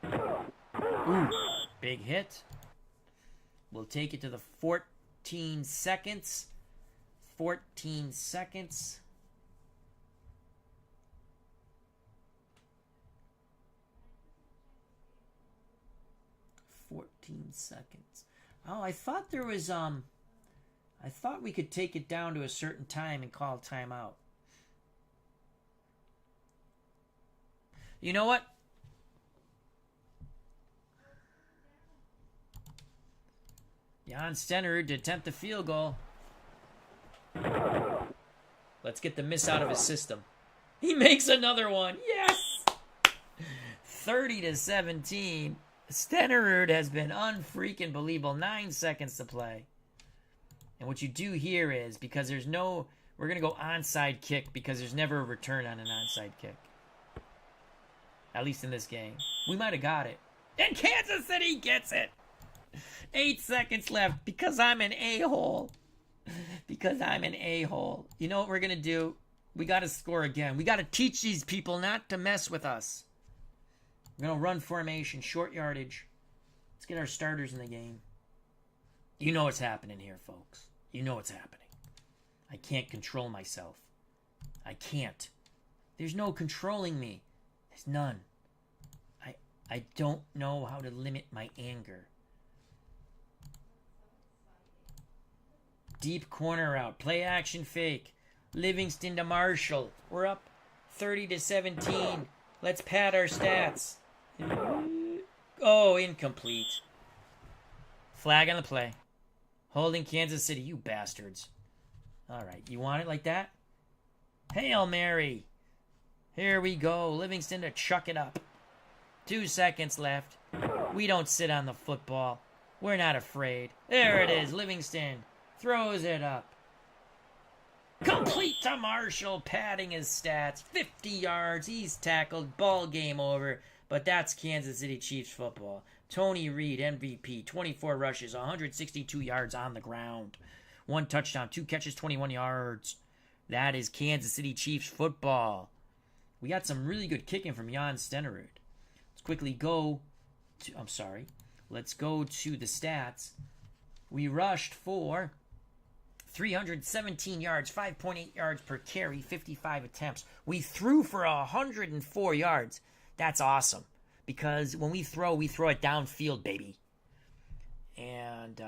Ooh, big hit. We'll take it to the 14 seconds. 14 seconds. Oh, I thought there was I thought we could take it down to a certain time and call timeout. You know what? Jan Stenerud to attempt the field goal. Let's get the miss out of his system. He makes another one. Yes! 30-17. Stenerud has been unfreaking believable. 9 seconds to play. And what you do here is, because there's no... We're going to go onside kick because there's never a return on an onside kick. At least in this game. We might have got it. And Kansas City gets it! 8 seconds left because I'm an a-hole. because I'm an a-hole. You know what we're going to do? We got to score again. We got to teach these people not to mess with us. We're going to run formation, short yardage. Let's get our starters in the game. You know what's happening here, folks. You know what's happening. I can't control myself. I can't. There's no controlling me. There's none. I don't know how to limit my anger. Deep corner out. Play action fake. Livingston to Marshall. We're up 30-17. Let's pad our stats. Oh, incomplete. Flag on the play. Holding Kansas City, you bastards. All right, you want it like that? Hail Mary. Here we go. Livingston to chuck it up. 2 seconds left. We don't sit on the football. We're not afraid. There it is. Livingston throws it up. Complete to Marshall, padding his stats. 50 yards. He's tackled. Ball game over. But that's Kansas City Chiefs football. Tony Reed, MVP. 24 rushes, 162 yards on the ground. 1 touchdown, 2 catches, 21 yards. That is Kansas City Chiefs football. We got some really good kicking from Jan Stenerud. Let's quickly go to, let's go to the stats. We rushed for 317 yards, 5.8 yards per carry, 55 attempts. We threw for 104 yards. That's awesome. Because when we throw it downfield, baby. And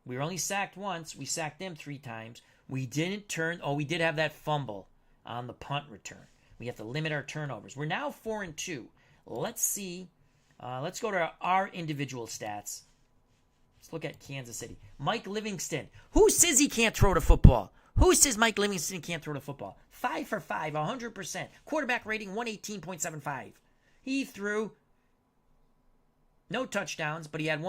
we were only sacked once. We sacked them 3 times. We didn't turn. Oh, we did have that fumble on the punt return. We have to limit our turnovers. We're now 4-2. Let's see. Let's go to our individual stats. Let's look at Kansas City. Mike Livingston. Who says he can't throw the football? Who says Mike Livingston can't throw the football? 5 for 5, 100%. Quarterback rating 118.75. He threw no touchdowns, but he had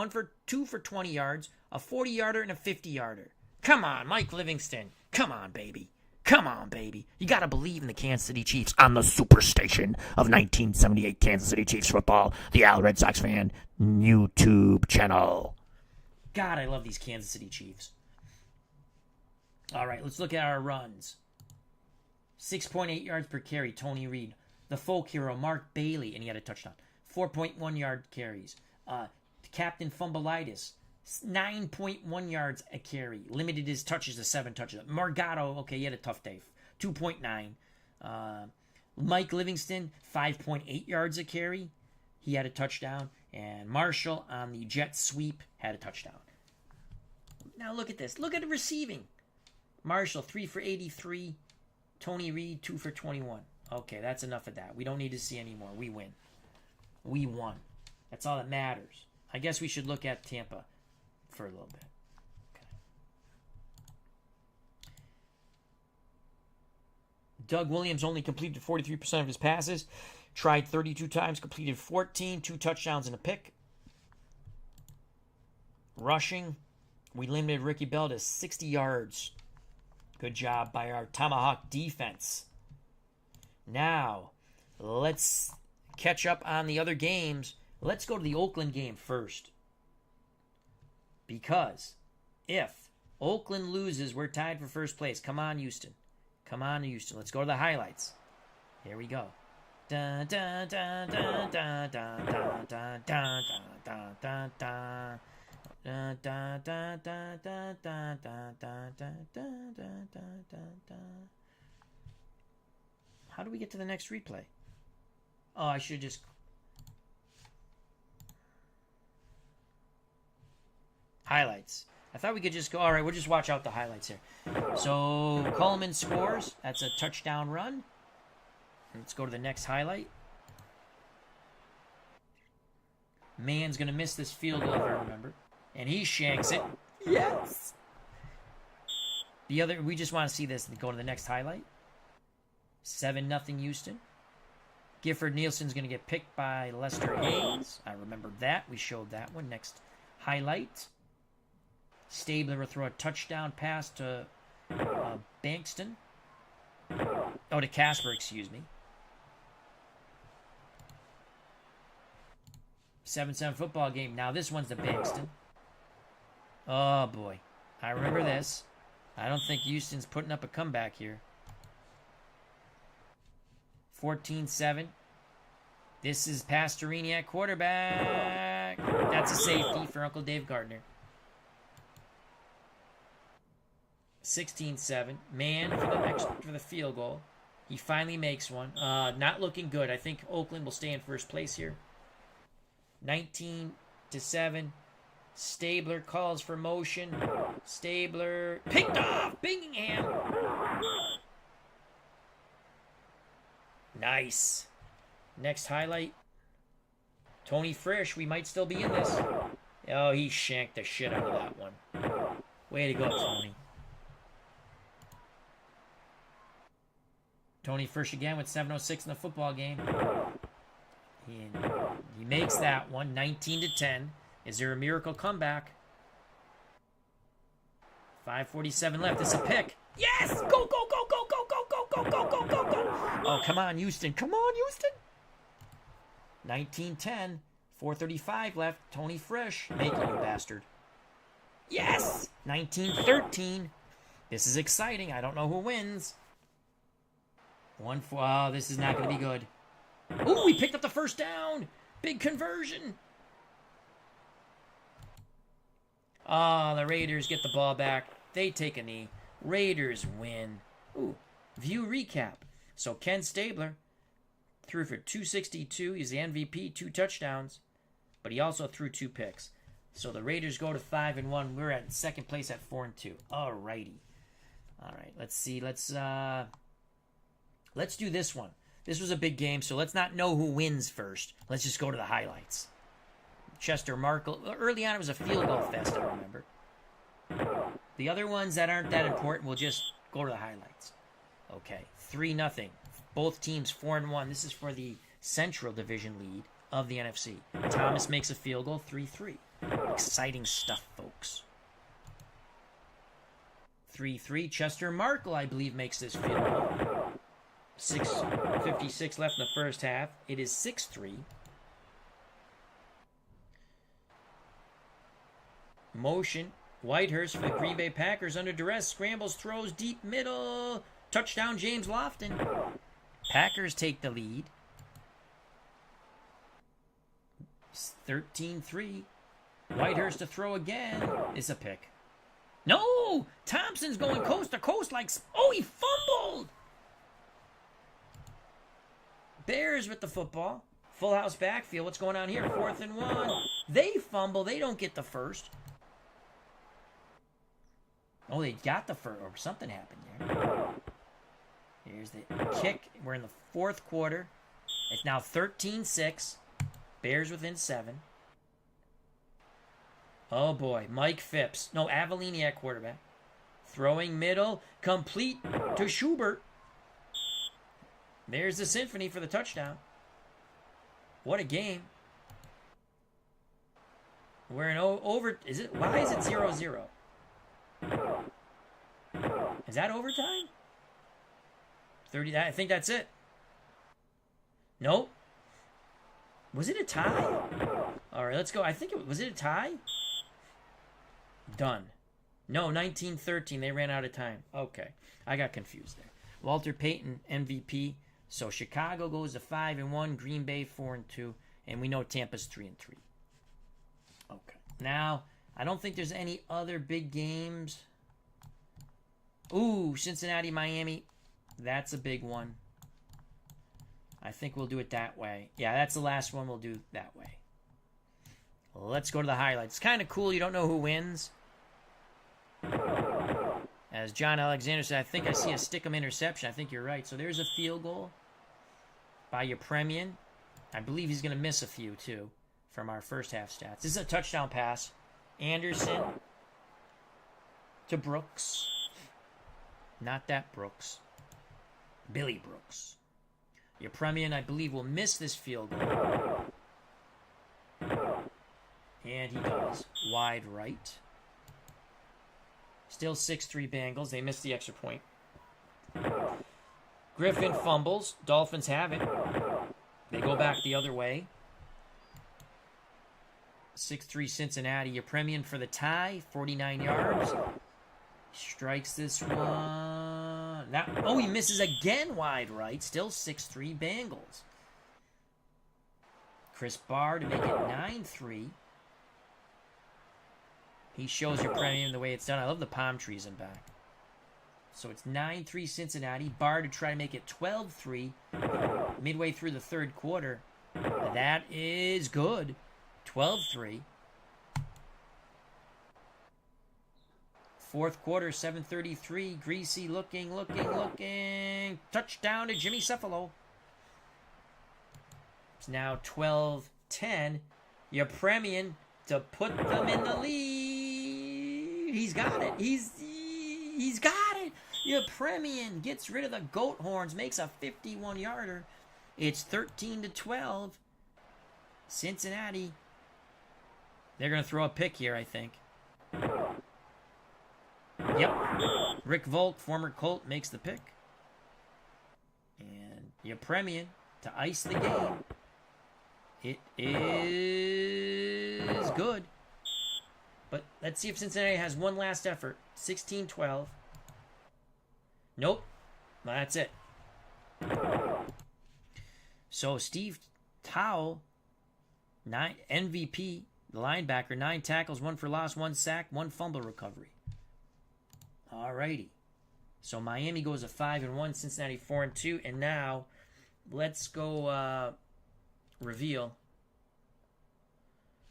2 for 20 yards, a 40-yarder and a 50-yarder. Come on, Mike Livingston. Come on, baby. Come on, baby. You got to believe in the Kansas City Chiefs on the superstation of 1978 Kansas City Chiefs football, the Al Red Sox Fan YouTube channel. God, I love these Kansas City Chiefs. All right, let's look at our runs. 6.8 yards per carry, Tony Reed. The folk hero, Mark Bailey, and he had a touchdown. 4.1 yard carries. Captain Fumbleitis, 9.1 yards a carry. Limited his touches to 7 touches. Margato, okay, he had a tough day. 2.9. Mike Livingston, 5.8 yards a carry. He had a touchdown. And Marshall on the jet sweep had a touchdown. Now look at this. Look at the receiving. Marshall, 3 for 83. Tony Reed, 2 for 21. Okay, that's enough of that. We don't need to see any more. We win. We won. That's all that matters. I guess we should look at Tampa for a little bit. Okay. Doug Williams only completed 43% of his passes. Tried 32 times, completed 14, 2 touchdowns and a pick. Rushing, we limited Ricky Bell to 60 yards. Good job by our Tomahawk defense. Now, let's catch up on the other games. Let's go to the Oakland game first. Because if Oakland loses, we're tied for first place. Come on, Houston. Come on, Houston. Let's go to the highlights. Here we go. Dun, dun, dun, dun, dun, dun, dun, dun, dun, dun, dun, dun. Dun, dun, dun, dun, dun, dun, dun, dun, dun, dun, dun, dun, dun. How do we get to the next replay? Oh, I should just... Highlights. I thought we could just go... All right, we'll just watch out the highlights here. So, Coleman scores. That's a touchdown run. Let's go to the next highlight. Man's going to miss this field goal, if I remember. And he shanks it. Yes! The other... We just want to see this and go to the next highlight. 7-0 Houston. Gifford Nielsen's going to get picked by Lester Hayes. I remember that. We showed that one. Next highlight. Stabler will throw a touchdown pass to Bankston. Oh, to Casper, excuse me. 7-7 football game. Now this one's to Bankston. Oh, boy. I remember this. I don't think Houston's putting up a comeback here. 14-7. This is Pastorini at quarterback. That's a safety for Uncle Dave Gardner. 16-7. Man for the field goal. He finally makes one. Not looking good. I think Oakland will stay in first place here. 19-7. Stabler calls for motion. Stabler picked off. Bingham. Nice. Next highlight. Tony Frisch. We might still be in this. Oh, he shanked the shit out of that one. Way to go, Tony. Tony Frisch again with 7:06 in the football game. He makes that one. 19-10. Is there a miracle comeback? 5:47 left. It's a pick. Yes! Go, go, go, go, go, go, go, go, go, go, go, go. Oh, come on, Houston. Come on, Houston. 19-10. 4:35 left. Tony Frisch. Make it, you bastard. Yes! 19-13. This is exciting. I don't know who wins. 1-4. Oh, this is not going to be good. Ooh, we picked up the first down. Big conversion. Oh, the Raiders get the ball back. They take a knee. Raiders win. Ooh, view recap. So Ken Stabler threw for 262. He's the MVP, 2 touchdowns. But he also threw 2 picks. So the Raiders go to 5-1. We're at second place at 4-2. Alrighty. All right, let's see. Let's do this one. This was a big game, so let's not know who wins first. Let's just go to the highlights. Chester Markle. Early on, it was a field goal fest, I remember. The other ones that aren't that important, we'll just go to the highlights. Okay, 3-0. Both teams 4-1. This is for the Central Division lead of the NFC. Thomas makes a field goal, 3-3. Exciting stuff, folks. 3-3. Chester Markle, I believe, makes this field goal. 6:56 left in the first half. It is 6-3. Motion. Whitehurst for the Green Bay Packers under duress. Scrambles, throws, deep middle. Touchdown, James Lofton. Packers take the lead. 13-3. Whitehurst to throw again. It's a pick. No! Thompson's going coast to coast like... Oh, he fumbled! Bears with the football. Full house backfield. What's going on here? 4th-1. They fumble. They don't get the first. Oh, they got the first. Or something happened there. Here's the kick. We're in the 4th quarter. It's now 13-6. Bears within 7. Oh, boy. Mike Phipps. No, Avellini at quarterback. Throwing middle. Complete to Schubert. There's the symphony for the touchdown. What a game. We're in over... Is it? Why is it 0-0? Is that overtime? 30... I think that's it. Nope. Was it a tie? All right, let's go. I think it... Was it a tie? Done. No, 19-13. They ran out of time. Okay. I got confused there. Walter Payton, MVP. So Chicago goes to 5-1, Green Bay 4-2, and we know Tampa's 3-3. Okay. Now, I don't think there's any other big games. Ooh, Cincinnati, Miami. That's a big one. I think we'll do it that way. Yeah, that's the last one we'll do that way. Let's go to the highlights. It's kind of cool. You don't know who wins. As John Alexander said, I think I see a stick-em interception. I think you're right. So there's a field goal by Yepremian. I believe he's going to miss a few, too, from our first half stats. This is a touchdown pass. Anderson to Brooks. Not that Brooks. Billy Brooks. Yepremian, I believe, will miss this field goal. And he does. Wide right. Still 6-3 Bengals. They missed the extra point. Griffin fumbles. Dolphins have it. They go back the other way. 6-3 Cincinnati. Yepremian for the tie. 49 yards. Strikes this one. Now, oh, he misses again wide right. Still 6-3 Bengals. Chris Barr to make it 9-3. He shows your premium the way it's done. I love the palm trees in back. So it's 9-3 Cincinnati. Barr to try to make it 12-3 midway through the third quarter. That is good. 12-3. Fourth quarter, 7:33. Greasy looking. Touchdown to Jimmy Cephalo. It's now 12-10. Your premium to put them in the lead. He's got it. He's got it. Your premium gets rid of the goat horns, makes a 51-yarder. It's 13-12. Cincinnati. They're going to throw a pick here, I think. Yep. Rick Volk, former Colt, makes the pick. And your premium to ice the game. It is good. But let's see if Cincinnati has one last effort. 16-12. Nope. Well, that's it. So Steve Towle, MVP, the linebacker, 9 tackles, 1 for loss, 1 sack, 1 fumble recovery. Alrighty. So Miami goes to 5-1, Cincinnati 4-2, and now let's go reveal.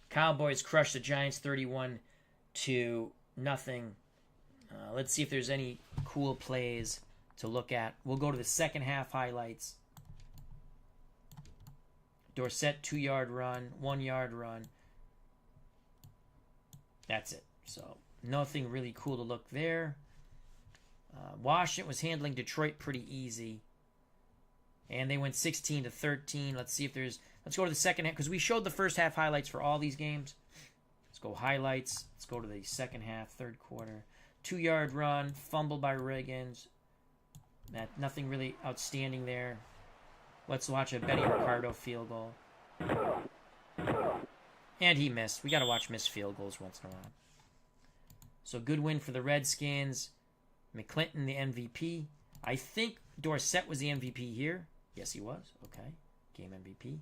Cowboys crush the Giants 31-0. Let's see if there's any cool plays to look at. We'll go to the second half highlights. Dorsett 2-yard run, 1-yard run. That's it. So nothing really cool to look there. Washington was handling Detroit pretty easy. And they went 16-13. Let's see if there's... Let's go to the second half, because we showed the first half highlights for all these games. Let's go highlights. Let's go to the second half, third quarter. 2-yard run, fumble by Riggins. Nothing really outstanding there. Let's watch a Benny Ricardo field goal. And he missed. We got to watch missed field goals once in a while. So good win for the Redskins. McClinton, the MVP. I think Dorsett was the MVP here. Yes, he was. Okay. Game MVP.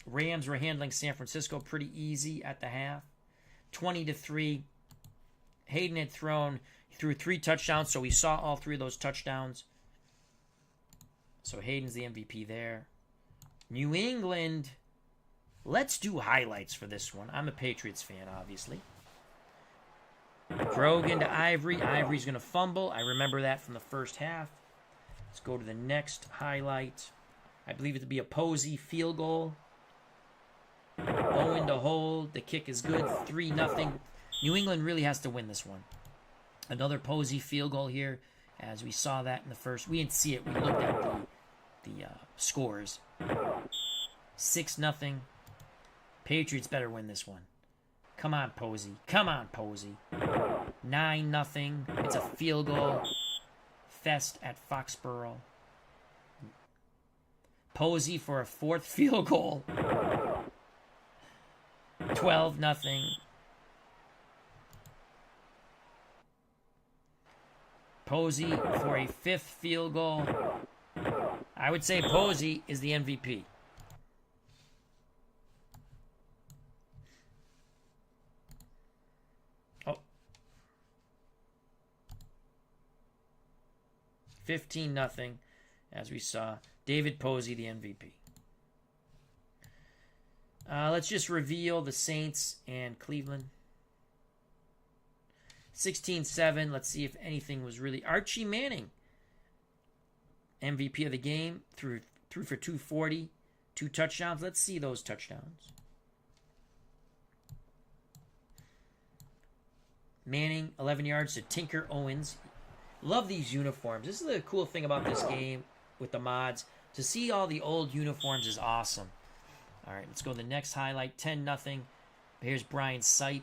Rams were handling San Francisco pretty easy at the half. 20-3. Hayden had threw 3 touchdowns, so we saw all 3 of those touchdowns. So Hayden's the MVP there. New England. Let's do highlights for this one. I'm a Patriots fan, obviously. Grogan to Ivory. Ivory's going to fumble. I remember that from the first half. Let's go to the next highlight. I believe it to be a Posey field goal. Owen to hold. The kick is good. 3-0. New England really has to win this one. Another Posey field goal here. As we saw that in the first. We didn't see it. We looked at the scores. 6-0. Patriots better win this one. Come on, Posey. Come on, Posey. 9-0. It's a field goal fest at Foxborough. Posey for a 4th field goal. 12-0. Posey for a 5th field goal. I would say Posey is the MVP. Oh. 15-0, as we saw. David Posey, the MVP. Let's just reveal the Saints and Cleveland. 16-7. Let's see if anything was really... Archie Manning, MVP of the game, threw for 240, 2 touchdowns. Let's see those touchdowns. Manning, 11 yards to Tinker Owens. Love these uniforms. This is the cool thing about this game with the mods. To see all the old uniforms is awesome. All right, let's go to the next highlight. 10-0. Here's Brian Sipe.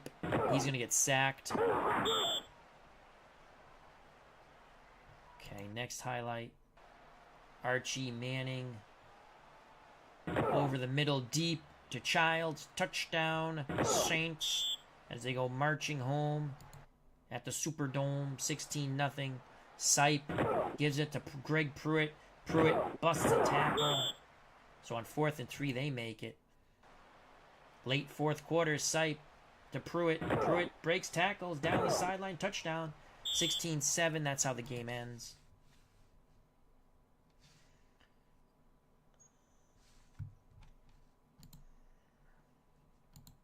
He's going to get sacked. Okay, next highlight. Archie Manning. Over the middle, deep to Childs. Touchdown, Saints, as they go marching home. at the Superdome, 16-0. Sipe gives it to Greg Pruitt. Pruitt busts a tackle. So on 4th and 3, they make it. Late 4th quarter, Sipe to Pruitt. Pruitt breaks tackles down the sideline, touchdown. 16-7, that's how the game ends.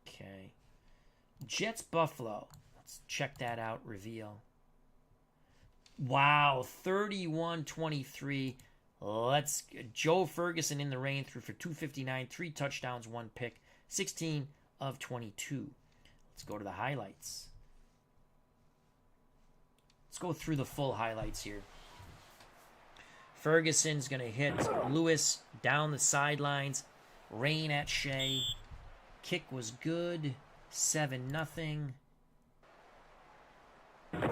Okay. Jets Buffalo. Let's check that out, reveal. Wow, 31-23. Joe Ferguson in the rain threw for 259, 3 touchdowns, 1 pick, 16 of 22. Let's go to the highlights. Let's go through the full highlights here. Ferguson's going to hit Lewis down the sidelines. Rain at Shea. Kick was good. 7-0.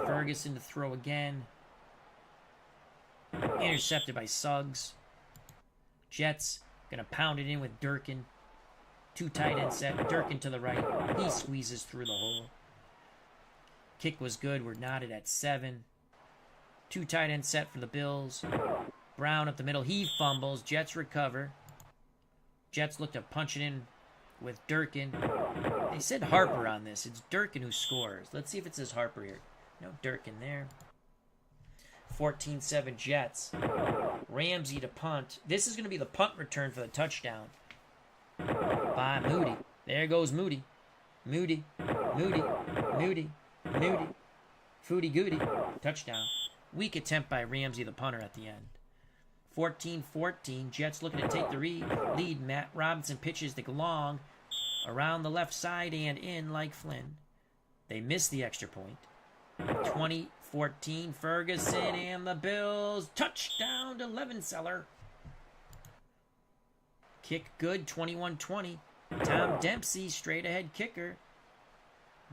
Ferguson to throw again. Intercepted by Suggs. Jets going to pound it in with Durkin. 2 tight end set. Durkin to the right. He squeezes through the hole. Kick was good. We're knotted at 7. 2 tight end set for the Bills. Brown up the middle. He fumbles. Jets recover. Jets look to punch it in with Durkin. They said Harper on this. It's Durkin who scores. Let's see if it says Harper here. No Durkin there. 14-7 Jets. Ramsey to punt. This is going to be the punt return for the touchdown. By Moody. There goes Moody. Moody. Moody. Moody. Moody. Foodie Goody. Touchdown. Weak attempt by Ramsey, the punter, at the end. 14-14. Jets looking to take the lead. Matt Robinson pitches to Long around the left side and in like Flynn. They miss the extra point. 20-14. Ferguson and the Bills. Touchdown to Levenseller. Kick good. 21-20. Tom Dempsey, straight ahead kicker.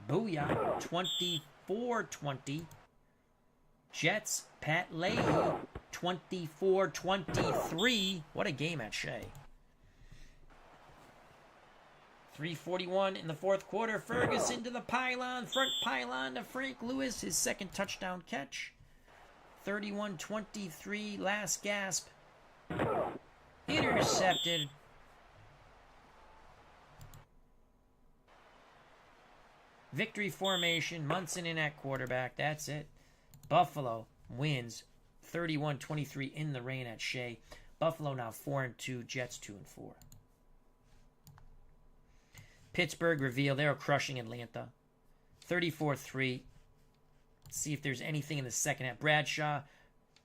Booyah. 24-20. Jets, Pat Leahy, 24-23. What a game at Shea. 3:41 in the 4th quarter. Ferguson to the pylon. Front pylon to Frank Lewis. His 2nd touchdown catch. 31-23. Last gasp. Intercepted. Victory formation. Munson in at quarterback. That's it. Buffalo wins 31-23 in the rain at Shea. Buffalo now 4-2. Jets 2-4. Pittsburgh reveal they're crushing Atlanta. 34-3. Let's see if there's anything in the second half. Bradshaw,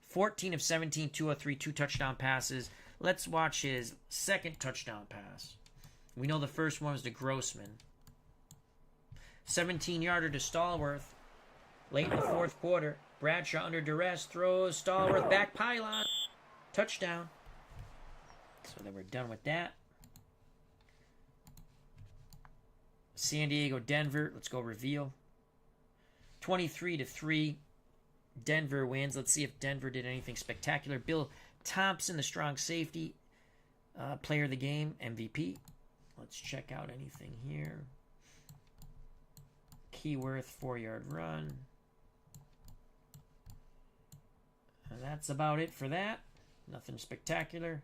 14 of 17, 203, 2 touchdown passes. Let's watch his 2nd touchdown pass. We know the first one was to Grossman. 17-yarder to Stallworth. Late in the 4th quarter. Bradshaw under duress throws. Stallworth back pylon. Touchdown. So then we're done with that. San Diego, Denver. Let's go reveal. 23-3. Denver wins. Let's see if Denver did anything spectacular. Bill Thompson, the strong safety. Player of the game. MVP. Let's check out anything here. Keyworth, 4-yard run. And that's about it for that. Nothing spectacular.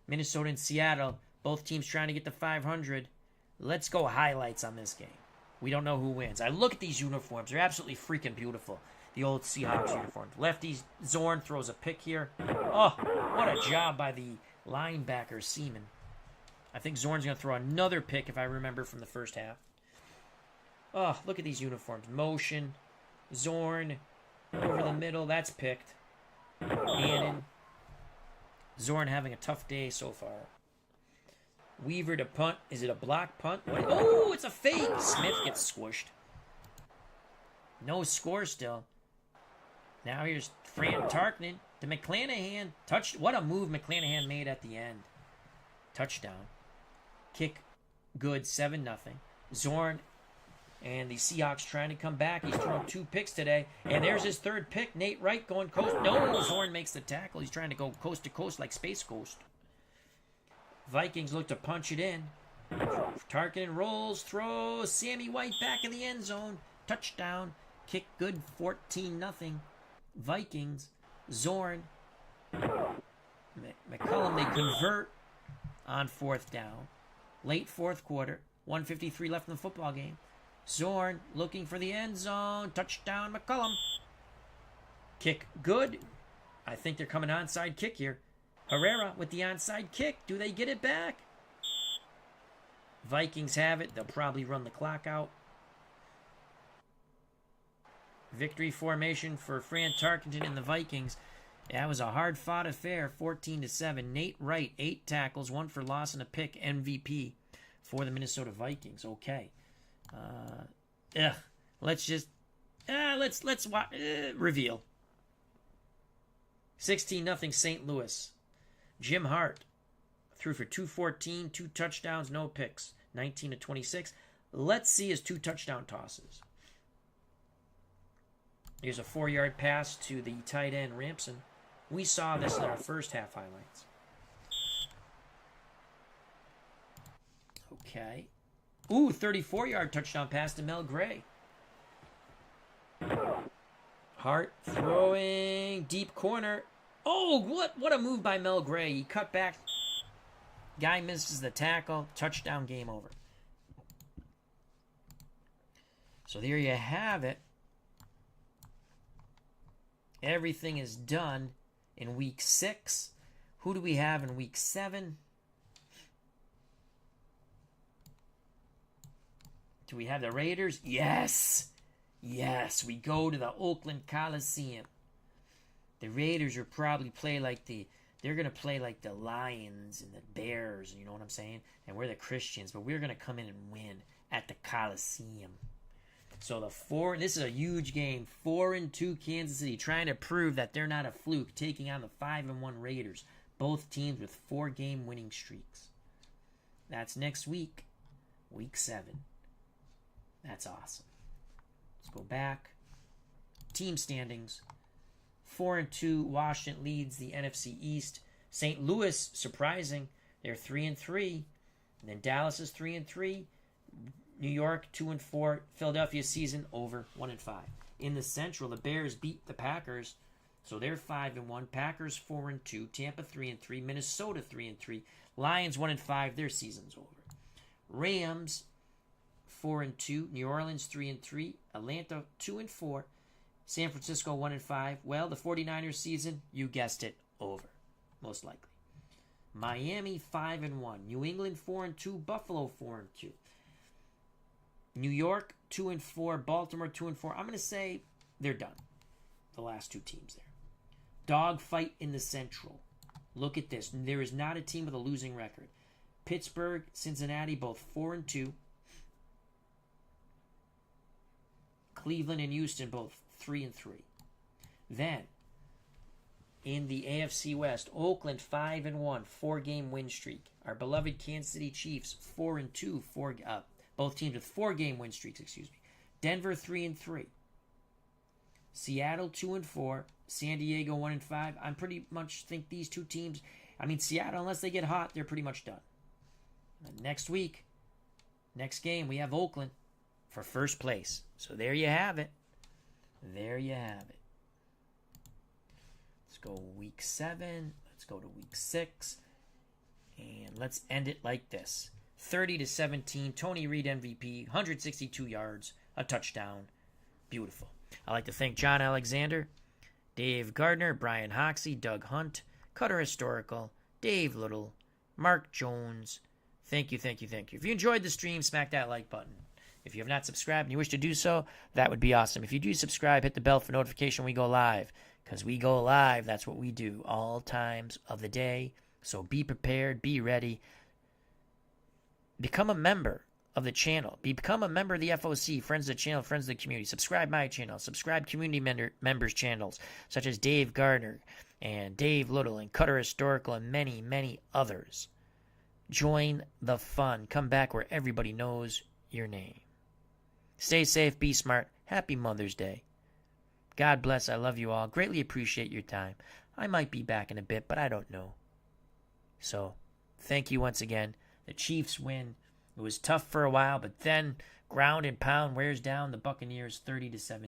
Minnesota and Seattle. Both teams trying to get to 500. Let's go highlights on this game. We don't know who wins. I look at these uniforms. They're absolutely freaking beautiful. The old Seahawks uniforms. Lefties. Zorn throws a pick here. Oh, what a job by the linebacker, Seaman. I think Zorn's going to throw another pick if I remember from the first half. Oh, look at these uniforms. Motion. Zorn. Over the middle. That's picked. Gannon. Zorn having a tough day so far. Weaver to punt. Is it a block punt? Oh, it's a fake. Smith gets squished. No score still. Now here's Fran Tarkman to McClanahan. What a move McClanahan made at the end. Touchdown. Kick good. 7-0. Zorn and the Seahawks trying to come back. He's thrown 2 picks today. And there's his 3rd pick. Nate Wright going coast. No, Zorn makes the tackle. He's trying to go coast to coast like Space Coast. Vikings look to punch it in. Tarkin rolls, throws. Sammy White back in the end zone. Touchdown. Kick good, 14-0. Vikings. Zorn. McCullum, they convert on 4th down. Late 4th quarter. 1:53 left in the football game. Zorn looking for the end zone. Touchdown, McCullum. Kick good. I think they're coming onside kick here. Herrera with the onside kick. Do they get it back? Vikings have it. They'll probably run the clock out. Victory formation for Fran Tarkenton and the Vikings. That was a hard-fought affair, 14-7. Nate Wright, 8 tackles, 1 for loss and a pick, MVP for the Minnesota Vikings. Okay. Let's reveal. 16-0 St. Louis. Jim Hart threw for 214, 2 touchdowns, no picks, 19-26. Let's see his 2 touchdown tosses. Here's a 4-yard pass to the tight end, Ramson. We saw this in our first half highlights. Okay. Ooh, 34-yard touchdown pass to Mel Gray. Hart throwing deep corner. Oh, what a move by Mel Gray. He cut back. Guy misses the tackle. Touchdown, game over. So there you have it. Everything is done in week 6. Who do we have in week 7? Do we have the Raiders? Yes. Yes, we go to the Oakland Coliseum. The Raiders are probably they're going to play like the Lions and the Bears, you know what I'm saying? And we're the Christians, but we're going to come in and win at the Coliseum. So this is a huge game. 4-2 Kansas City, trying to prove that they're not a fluke, taking on the 5-1 Raiders. Both teams with 4-game winning streaks. That's next week, week 7. That's awesome. Let's go back. Team standings. 4-2, Washington leads the NFC East. St. Louis, surprising, they're 3-3. And then Dallas is 3-3. New York 2-4. Philadelphia season over 1-5. In the Central, the Bears beat the Packers, so they're 5-1. Packers 4-2. Tampa 3-3. Minnesota 3-3. Lions 1-5. Their season's over. Rams 4-2. New Orleans 3-3. Atlanta 2-4. San Francisco 1-5. Well, the 49ers season, you guessed it, over. Most likely. Miami 5-1. New England 4-2. Buffalo 4-2. New York 2-4. Baltimore 2-4. I'm going to say they're done. The last 2 teams there. Dog fight in the Central. Look at this. There is not a team with a losing record. Pittsburgh, Cincinnati, both 4-2. Cleveland and Houston, both 3-3. Then, in the AFC West, Oakland 5-1, 4-game win streak. Our beloved Kansas City Chiefs 4-2, both teams with 4-game win streaks. Denver 3-3. Seattle 2-4. San Diego 1-5. I pretty much think these 2 teams. Seattle, unless they get hot, they're pretty much done. And next week, next game, we have Oakland for first place. So there you have it. There you have it. Let's go week 7. Let's go to week 6. And let's end it like this. 30-17. Tony Reed MVP. 162 yards. A touchdown. Beautiful. I'd like to thank John Alexander, Dave Gardner, Brian Hoxie, Doug Hunt, Cutter Historical, Dave Little, Mark Jones. Thank you. If you enjoyed the stream, smack that like button. If you have not subscribed and you wish to do so, that would be awesome. If you do subscribe, hit the bell for notification when we go live. Because we go live, that's what we do all times of the day. So be prepared, be ready. Become a member of the channel. Become a member of the FOC, friends of the channel, friends of the community. Subscribe my channel. Subscribe community members' channels, such as Dave Gardner and Dave Little and Cutter Historical and many, many others. Join the fun. Come back where everybody knows your name. Stay safe, be smart. Happy Mother's Day. God bless. I love you all. Greatly appreciate your time. I might be back in a bit, but I don't know. So, thank you once again. The Chiefs win. It was tough for a while, but then ground and pound wears down the Buccaneers 30-7.